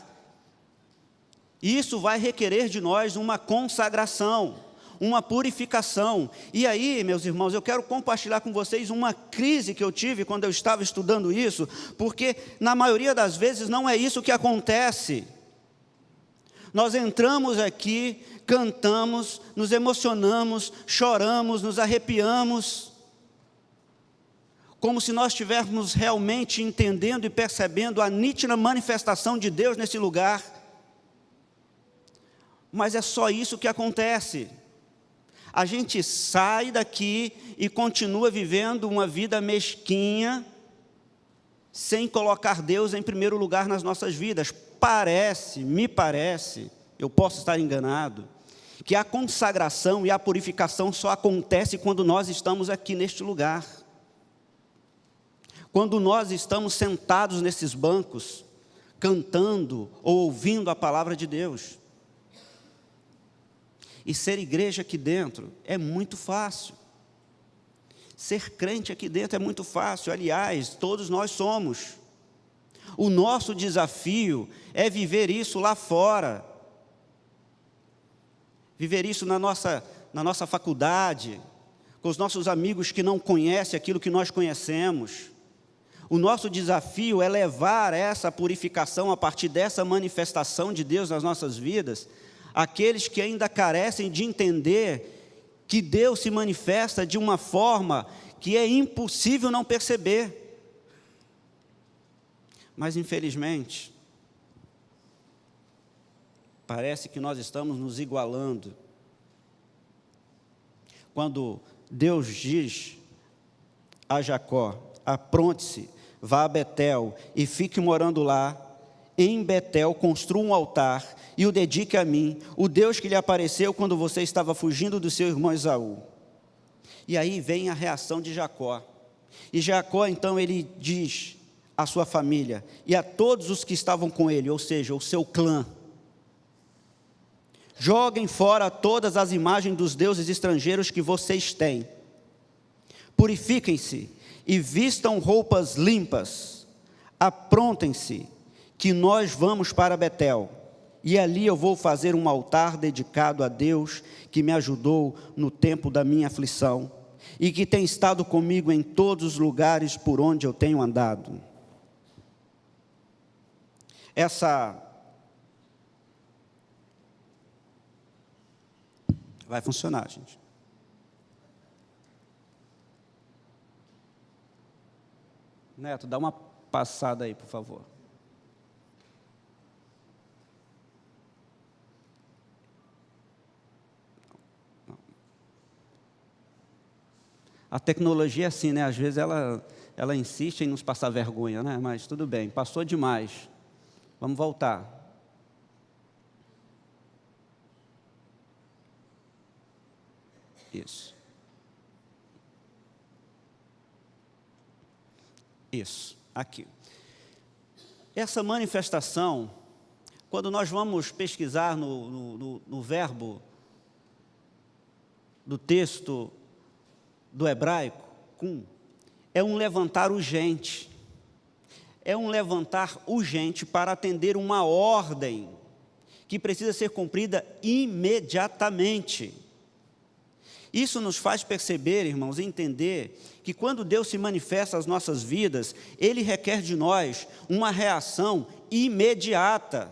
isso vai requerer de nós uma consagração, uma purificação. E aí, meus irmãos, eu quero compartilhar com vocês uma crise que eu tive quando eu estava estudando isso, porque na maioria das vezes não é isso que acontece. Nós entramos aqui, cantamos, nos emocionamos, choramos, nos arrepiamos, como se nós estivéssemos realmente entendendo e percebendo a nítida manifestação de Deus nesse lugar. Mas é só isso que acontece. A gente sai daqui e continua vivendo uma vida mesquinha, sem colocar Deus em primeiro lugar nas nossas vidas. Me parece, eu posso estar enganado, que a consagração e a purificação só acontece quando nós estamos aqui neste lugar. Quando nós estamos sentados nesses bancos, cantando ou ouvindo a palavra de Deus. E ser igreja aqui dentro é muito fácil. Ser crente aqui dentro é muito fácil. Aliás, todos nós somos. O nosso desafio é viver isso lá fora. Viver isso na nossa faculdade, com os nossos amigos que não conhecem aquilo que nós conhecemos. O nosso desafio é levar essa purificação a partir dessa manifestação de Deus nas nossas vidas, aqueles que ainda carecem de entender que Deus se manifesta de uma forma que é impossível não perceber. Mas, infelizmente, parece que nós estamos nos igualando. Quando Deus diz a Jacó: apronte-se, vá a Betel e fique morando lá. Em Betel construa um altar e o dedique a mim, o Deus que lhe apareceu quando você estava fugindo do seu irmão Esaú. E aí vem a reação de Jacó. E Jacó, então, ele diz à sua família e a todos os que estavam com ele, ou seja, o seu clã: joguem fora todas as imagens dos deuses estrangeiros que vocês têm. Purifiquem-se e vistam roupas limpas. Aprontem-se, que nós vamos para Betel. E ali eu vou fazer um altar dedicado a Deus, que me ajudou no tempo da minha aflição, e que tem estado comigo em todos os lugares por onde eu tenho andado. Vai funcionar, gente. Neto, dá uma passada aí, por favor. A tecnologia é assim, né? Às vezes ela insiste em nos passar vergonha, né? Mas tudo bem, passou demais. Vamos voltar. Isso. Isso, aqui. Essa manifestação, quando nós vamos pesquisar no verbo do texto do hebraico, cum, é um levantar urgente. É um levantar urgente para atender uma ordem que precisa ser cumprida imediatamente. Isso nos faz perceber, irmãos, e entender que quando Deus se manifesta às nossas vidas, Ele requer de nós uma reação imediata.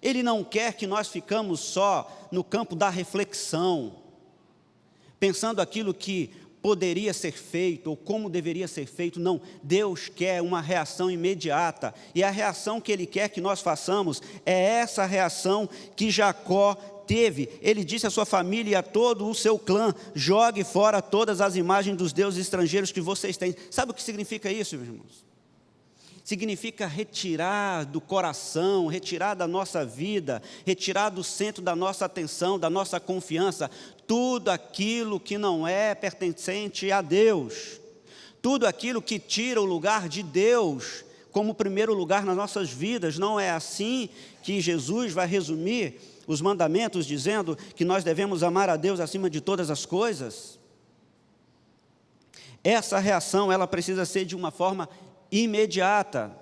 Ele não quer que nós ficamos só no campo da reflexão, pensando aquilo que poderia ser feito, ou como deveria ser feito. Não, Deus quer uma reação imediata, e a reação que Ele quer que nós façamos, é essa reação que Jacó teve. Ele disse à sua família e a todo o seu clã: jogue fora todas as imagens dos deuses estrangeiros que vocês têm. Sabe o que significa isso, meus irmãos? Significa retirar do coração, retirar da nossa vida, retirar do centro da nossa atenção, da nossa confiança, tudo aquilo que não é pertencente a Deus, tudo aquilo que tira o lugar de Deus como primeiro lugar nas nossas vidas. Não é assim que Jesus vai resumir os mandamentos, dizendo que nós devemos amar a Deus acima de todas as coisas? Essa reação, ela precisa ser de uma forma imediata.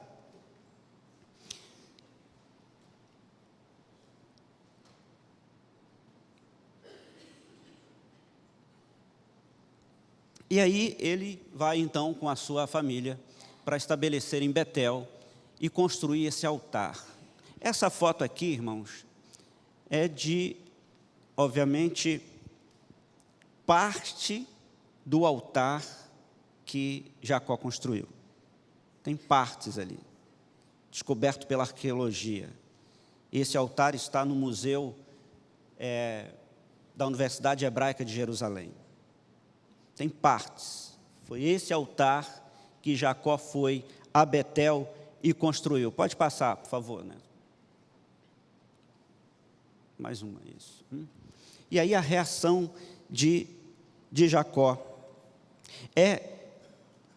E aí ele vai então com a sua família para estabelecer em Betel e construir esse altar. Essa foto aqui, irmãos, é de, obviamente, parte do altar que Jacó construiu. Tem partes ali, descoberto pela arqueologia. Esse altar está no museu da Universidade Hebraica de Jerusalém. Tem partes. Foi esse altar que Jacó foi a Betel e construiu. Pode passar, por favor, né? Mais uma, isso. E aí a reação de Jacó é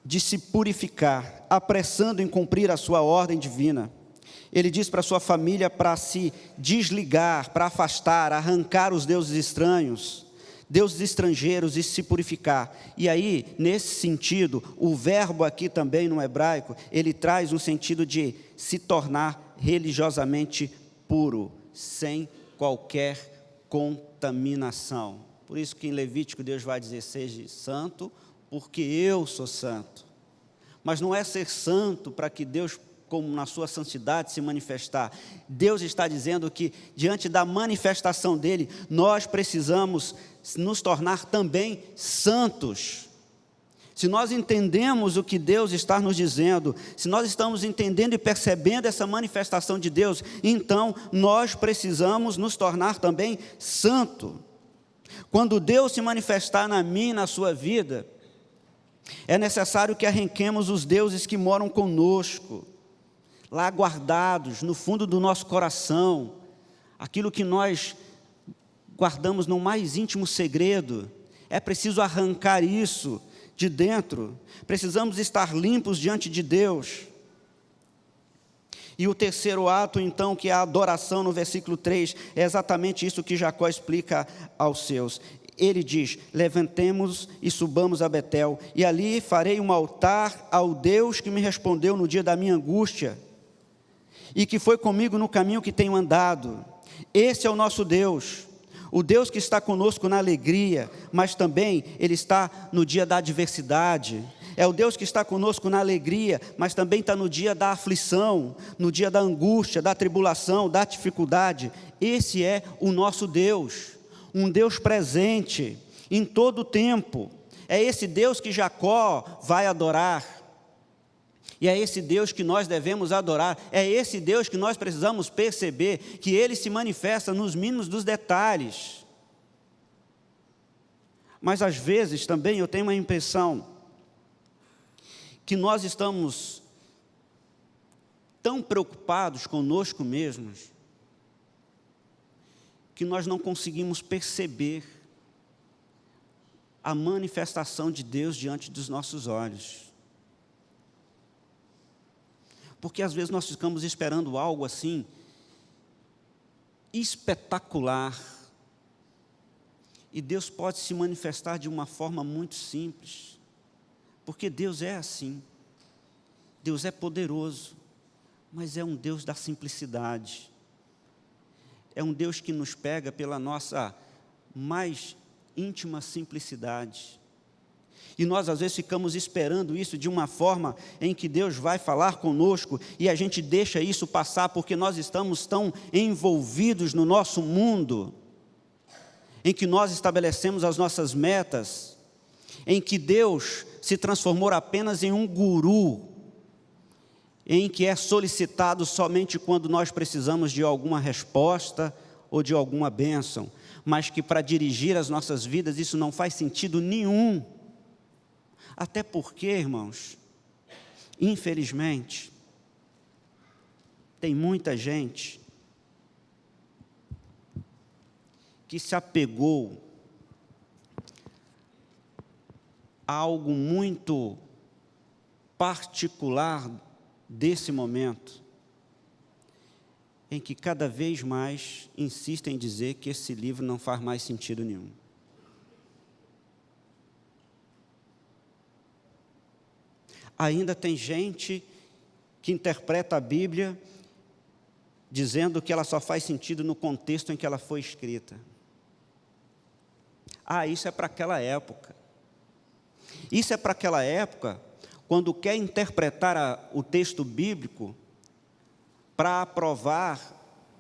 de se purificar, apressando em cumprir a sua ordem divina. Ele diz para a sua família para se desligar, para afastar, arrancar os deuses estranhos, deuses estrangeiros, e se purificar. E aí, nesse sentido, o verbo aqui também no hebraico, ele traz um sentido de se tornar religiosamente puro, sem qualquer contaminação. Por isso que em Levítico Deus vai dizer: seja santo, porque eu sou santo. Mas não é ser santo para que Deus, como na sua santidade, se manifestar. Deus está dizendo que, diante da manifestação dele, nós precisamos nos tornar também santos. se nós entendemos o que Deus está nos dizendo, se nós estamos entendendo e percebendo essa manifestação de Deus, então nós precisamos nos tornar também santo. Quando Deus se manifestar na minha e na sua vida, é necessário que arranquemos os deuses que moram conosco, lá guardados no fundo do nosso coração, aquilo que nós guardamos no mais íntimo segredo. É preciso arrancar isso de dentro, precisamos estar limpos diante de Deus. E o terceiro ato, então, que é a adoração, no versículo 3, é exatamente isso que Jacó explica aos seus. Ele diz: levantemos e subamos a Betel, e ali farei um altar ao Deus que me respondeu no dia da minha angústia, e que foi comigo no caminho que tenho andado. Esse é o nosso Deus, o Deus que está conosco na alegria, mas também Ele está no dia da adversidade. É o Deus que está conosco na alegria, mas também está no dia da aflição, no dia da angústia, da tribulação, da dificuldade. Esse é o nosso Deus, um Deus presente em todo o tempo. É esse Deus que Jacó vai adorar. E é esse Deus que nós devemos adorar, é esse Deus que nós precisamos perceber, que Ele se manifesta nos mínimos dos detalhes. Mas às vezes também eu tenho uma impressão que nós estamos tão preocupados conosco mesmos, que nós não conseguimos perceber a manifestação de Deus diante dos nossos olhos. Porque às vezes nós ficamos esperando algo assim, espetacular, e Deus pode se manifestar de uma forma muito simples, porque Deus é assim, Deus é poderoso, mas é um Deus da simplicidade, é um Deus que nos pega pela nossa mais íntima simplicidade. E nós às vezes ficamos esperando isso de uma forma em que Deus vai falar conosco e a gente deixa isso passar porque nós estamos tão envolvidos no nosso mundo, em que nós estabelecemos as nossas metas, em que Deus se transformou apenas em um guru, em que é solicitado somente quando nós precisamos de alguma resposta ou de alguma bênção, mas que para dirigir as nossas vidas isso não faz sentido nenhum. Até porque, irmãos, infelizmente, tem muita gente que se apegou a algo muito particular desse momento, em que cada vez mais insistem em dizer que esse livro não faz mais sentido nenhum. Ainda tem gente que interpreta a Bíblia dizendo que ela só faz sentido no contexto em que ela foi escrita. Isso é para aquela época. Isso é para aquela época quando quer interpretar o texto bíblico para aprovar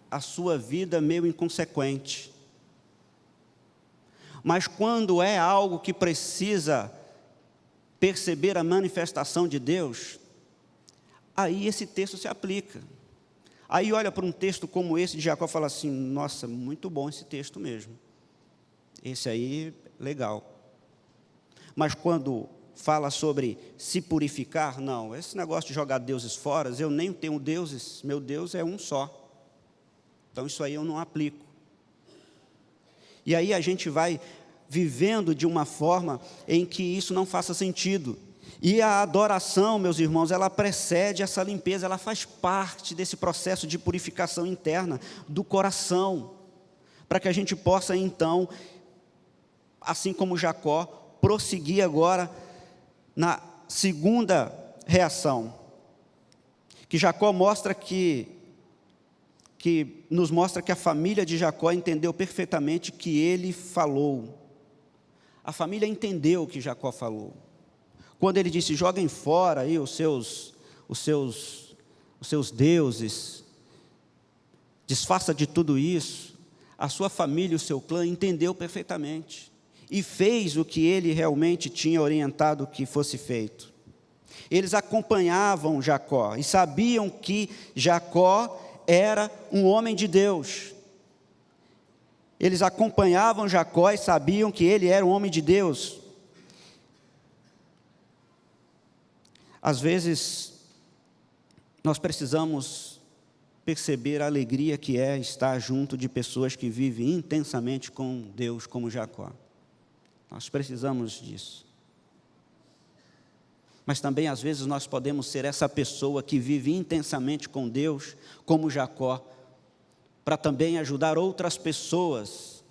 a sua vida meio inconsequente. Mas quando é algo que precisa perceber a manifestação de Deus, aí esse texto se aplica. Aí olha para um texto como esse de Jacó e fala assim: nossa, muito bom esse texto mesmo. Esse aí, legal. Mas quando fala sobre se purificar, não, esse negócio de jogar deuses fora, eu nem tenho deuses, meu Deus é um só. Então isso aí eu não aplico. E aí a gente vai vivendo de uma forma em que isso não faça sentido. E a adoração, meus irmãos, ela precede essa limpeza, ela faz parte desse processo de purificação interna do coração, para que a gente possa então, assim como Jacó, prosseguir agora na segunda reação, que Jacó mostra que nos mostra que a família de Jacó entendeu perfeitamente que ele falou. A família entendeu o que Jacó falou. Quando ele disse: joguem fora aí os seus deuses, desfaça de tudo isso, a sua família, o seu clã entendeu perfeitamente. e fez o que ele realmente tinha orientado que fosse feito. Eles acompanhavam Jacó e sabiam que Jacó era um homem de Deus. Eles acompanhavam Jacó e sabiam que ele era um homem de Deus. Às vezes, nós precisamos perceber a alegria que é estar junto de pessoas que vivem intensamente com Deus, como Jacó. Nós precisamos disso. Mas também, às vezes, nós podemos ser essa pessoa que vive intensamente com Deus, como Jacó, para também ajudar outras pessoas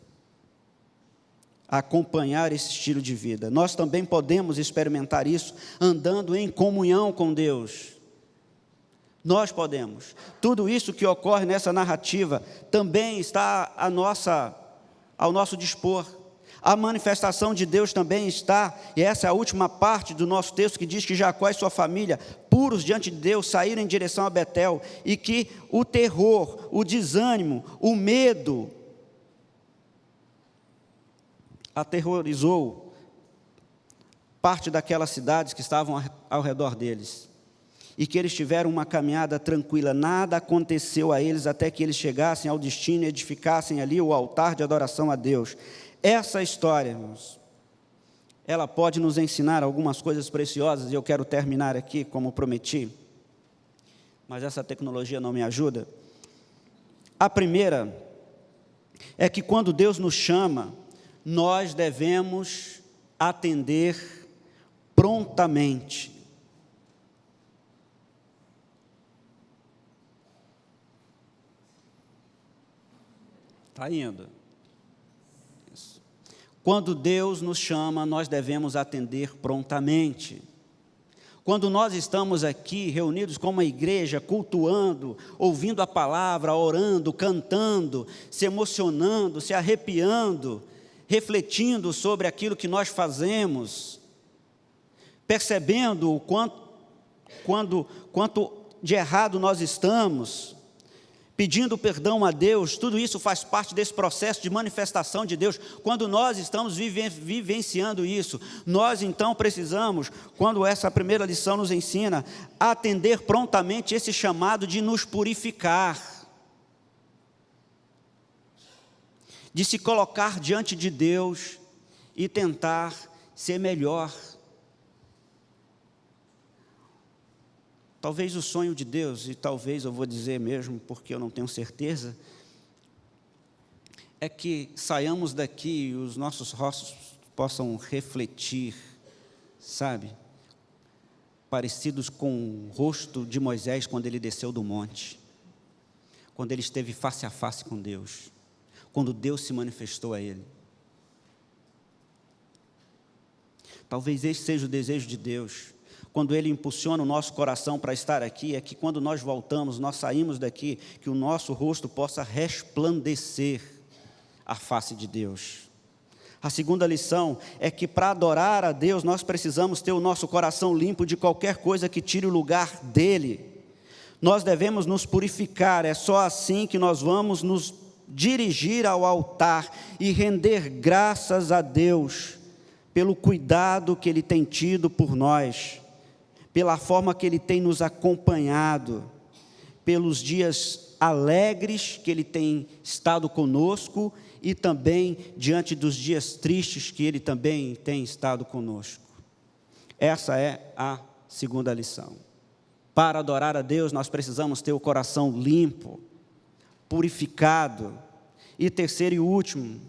a acompanhar esse estilo de vida. Nós também podemos experimentar isso andando em comunhão com Deus. Nós podemos. Tudo isso que ocorre nessa narrativa também está ao nosso dispor. A manifestação de Deus também está, e essa é a última parte do nosso texto que diz que Jacó e sua família, puros diante de Deus, saíram em direção a Betel, e que o terror, o desânimo, o medo aterrorizou parte daquelas cidades que estavam ao redor deles, e que eles tiveram uma caminhada tranquila. Nada aconteceu a eles até que eles chegassem ao destino e edificassem ali o altar de adoração a Deus. Essa história, irmãos, ela pode nos ensinar algumas coisas preciosas, e eu quero terminar aqui, como prometi, mas essa tecnologia não me ajuda. A primeira é que quando Deus nos chama, nós devemos atender prontamente. Está indo. Quando Deus nos chama, nós devemos atender prontamente. Quando nós estamos aqui reunidos como uma igreja, cultuando, ouvindo a palavra, orando, cantando, se emocionando, se arrepiando, refletindo sobre aquilo que nós fazemos, percebendo o quanto de errado nós estamos, pedindo perdão a Deus, tudo isso faz parte desse processo de manifestação de Deus. Quando nós estamos vivenciando isso, nós então precisamos, quando essa primeira lição nos ensina, atender prontamente esse chamado de nos purificar, de se colocar diante de Deus e tentar ser melhor. Talvez o sonho de Deus, e talvez eu vou dizer mesmo, porque eu não tenho certeza, é que saiamos daqui e os nossos rostos possam refletir, sabe, parecidos com o rosto de Moisés quando ele desceu do monte, quando ele esteve face a face com Deus, quando Deus se manifestou a ele. Talvez esse seja o desejo de Deus, quando Ele impulsiona o nosso coração para estar aqui, é que quando nós voltamos, nós saímos daqui, que o nosso rosto possa resplandecer a face de Deus. A segunda lição é que para adorar a Deus, nós precisamos ter o nosso coração limpo de qualquer coisa que tire o lugar dEle. Nós devemos nos purificar, é só assim que nós vamos nos dirigir ao altar e render graças a Deus pelo cuidado que Ele tem tido por nós, pela forma que Ele tem nos acompanhado, pelos dias alegres que Ele tem estado conosco e também diante dos dias tristes que Ele também tem estado conosco. Essa é a segunda lição. Para adorar a Deus, nós precisamos ter o coração limpo, purificado. E terceiro e último,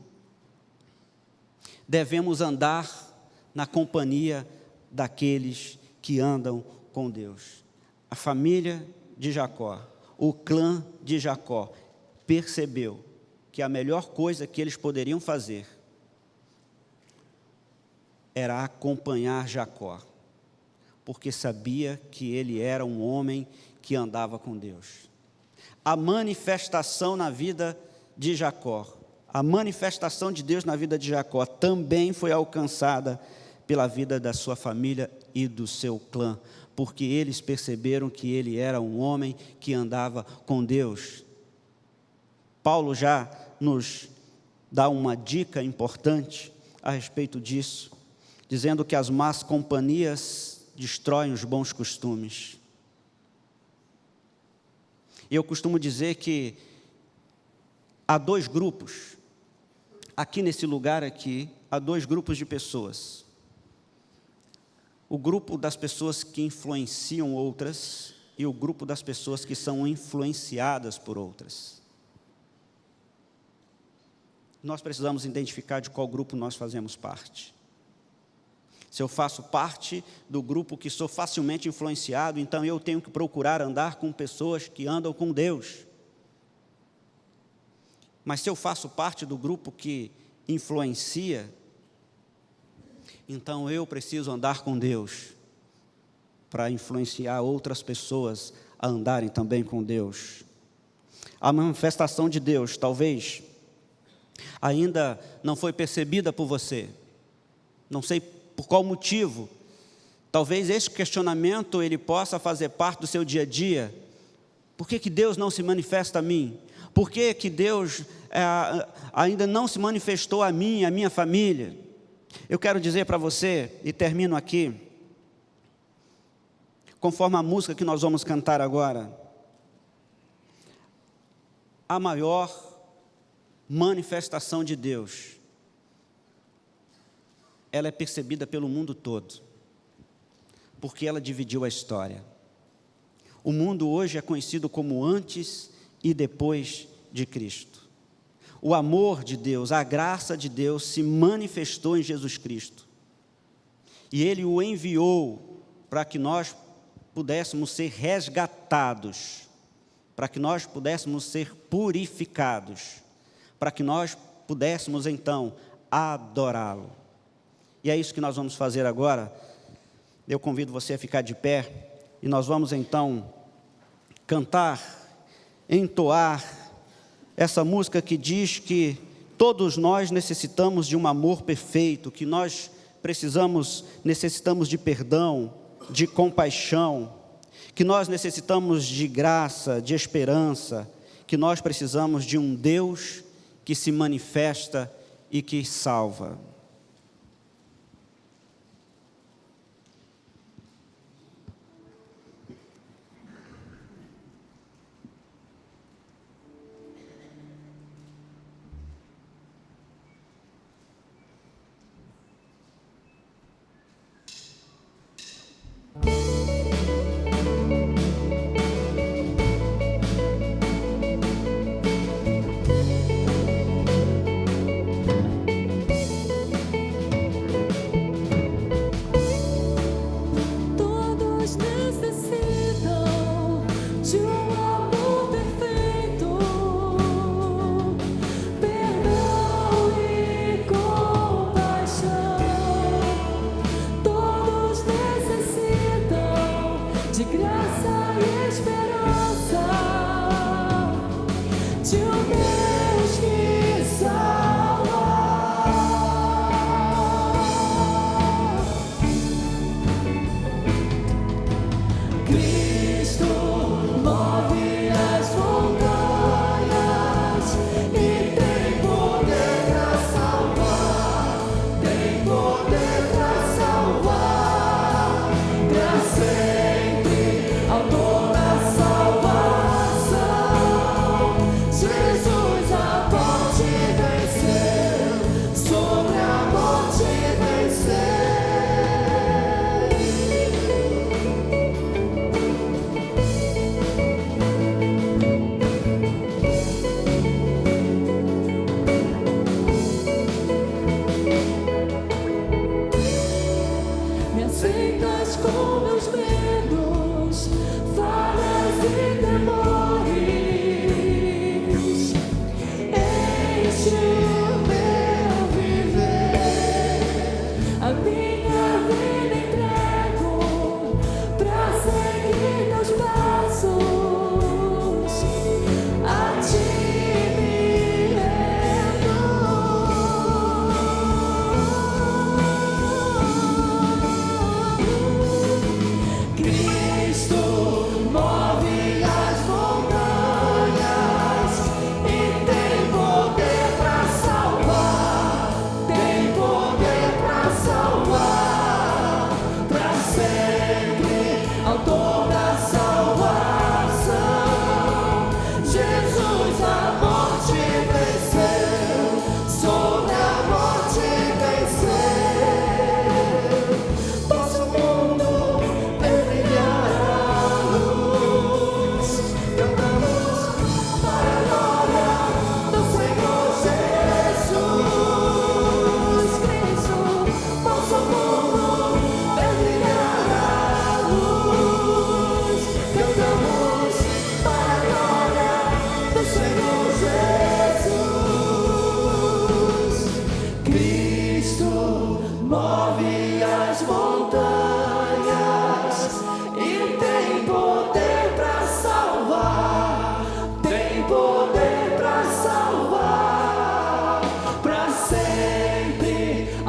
devemos andar na companhia daqueles que andam com Deus. A família de Jacó, o clã de Jacó, percebeu que a melhor coisa que eles poderiam fazer era acompanhar Jacó, porque sabia que ele era um homem que andava com Deus. A manifestação na vida de Jacó, a manifestação de Deus na vida de Jacó também foi alcançada pela vida da sua família e do seu clã, porque eles perceberam que ele era um homem que andava com Deus. Paulo já nos dá uma dica importante a respeito disso, dizendo que as más companhias destroem os bons costumes. E eu costumo dizer que há dois grupos, aqui nesse lugar aqui, há dois grupos de pessoas. O grupo das pessoas que influenciam outras e o grupo das pessoas que são influenciadas por outras. Nós precisamos identificar de qual grupo nós fazemos parte. Se eu faço parte do grupo que sou facilmente influenciado, então eu tenho que procurar andar com pessoas que andam com Deus. Mas se eu faço parte do grupo que influencia, então eu preciso andar com Deus para influenciar outras pessoas a andarem também com Deus. A manifestação de Deus, talvez, ainda não foi percebida por você. Não sei por qual motivo. Talvez esse questionamento ele possa fazer parte do seu dia a dia. Por que Deus não se manifesta a mim? Por que Deus ainda não se manifestou a mim e a minha família? Eu quero dizer para você, e termino aqui, conforme a música que nós vamos cantar agora, a maior manifestação de Deus, ela é percebida pelo mundo todo, porque ela dividiu a história. O mundo hoje é conhecido como antes e depois de Cristo. O amor de Deus, a graça de Deus se manifestou em Jesus Cristo. E Ele o enviou para que nós pudéssemos ser resgatados, para que nós pudéssemos ser purificados, para que nós pudéssemos então adorá-lo. E é isso que nós vamos fazer agora. Eu convido você a ficar de pé e nós vamos então cantar, entoar essa música que diz que todos nós necessitamos de um amor perfeito, que nós necessitamos de perdão, de compaixão, que nós necessitamos de graça, de esperança, que nós precisamos de um Deus que se manifesta e que salva.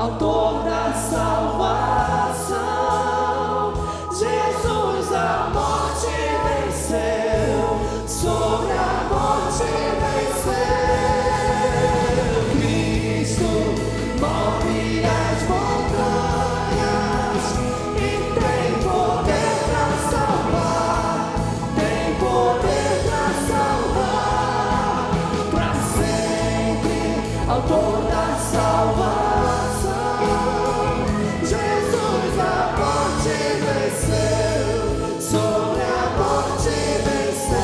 autor da salvação. Jesus a morte venceu, sobre a morte venceu. Cristo move as montanhas e tem poder pra salvar, tem poder pra salvar, pra sempre, autor da salvação. Jesus a morte venceu, sobre a morte venceu.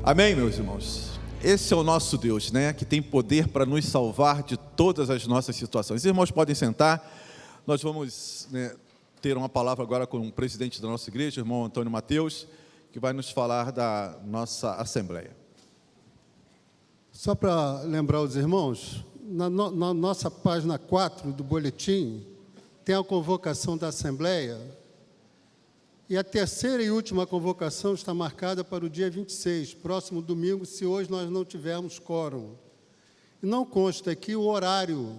Amém, meus irmãos? Esse é o nosso Deus, né? Que tem poder para nos salvar de todas as nossas situações. Os irmãos podem sentar. Nós vamos, né, ter uma palavra agora com o presidente da nossa igreja, o irmão Antônio Mateus, que vai nos falar da nossa assembleia. Só para lembrar os irmãos, na nossa página 4 do boletim, tem a convocação da Assembleia, e a terceira e última convocação está marcada para o dia 26, próximo domingo, se hoje nós não tivermos quórum. E não consta aqui o horário.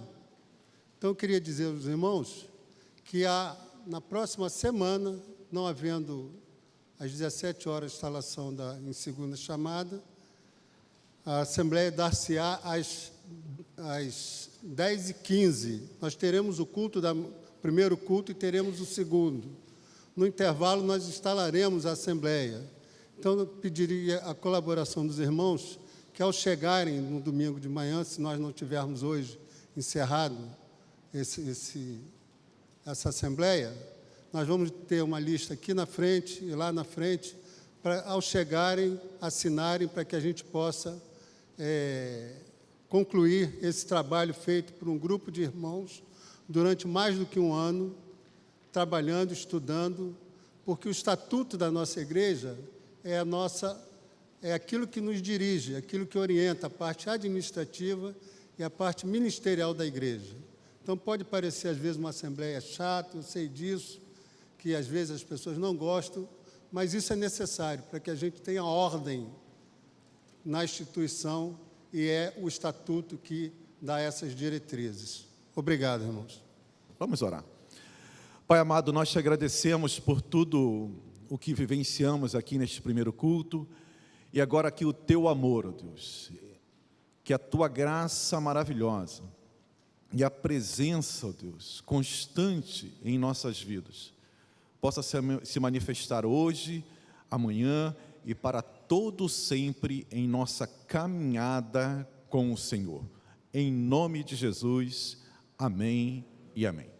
Então, eu queria dizer aos irmãos que na próxima semana, não havendo às 17 horas instalação em segunda chamada, a Assembleia dar-se-á às 10h15. Nós teremos o primeiro culto e teremos o segundo. No intervalo, nós instalaremos a Assembleia. Então, eu pediria a colaboração dos irmãos, que ao chegarem no domingo de manhã, se nós não tivermos hoje encerrado essa Assembleia, nós vamos ter uma lista aqui na frente e lá na frente, para, ao chegarem, assinarem, para que a gente possa concluir esse trabalho feito por um grupo de irmãos durante mais do que um ano, trabalhando, estudando, porque o estatuto da nossa igreja é aquilo que nos dirige, aquilo que orienta a parte administrativa e a parte ministerial da igreja. Então, pode parecer, às vezes, uma assembleia chata, eu sei disso, que às vezes as pessoas não gostam, mas isso é necessário para que a gente tenha ordem na instituição, e é o estatuto que dá essas diretrizes. Obrigado, irmãos. Vamos orar. Pai amado, nós te agradecemos por tudo o que vivenciamos aqui neste primeiro culto, e agora que o teu amor, ó Deus, que a tua graça maravilhosa e a presença, ó Deus, constante em nossas vidas, possa se manifestar hoje, amanhã e para todo sempre em nossa caminhada com o Senhor. Em nome de Jesus, amém e amém.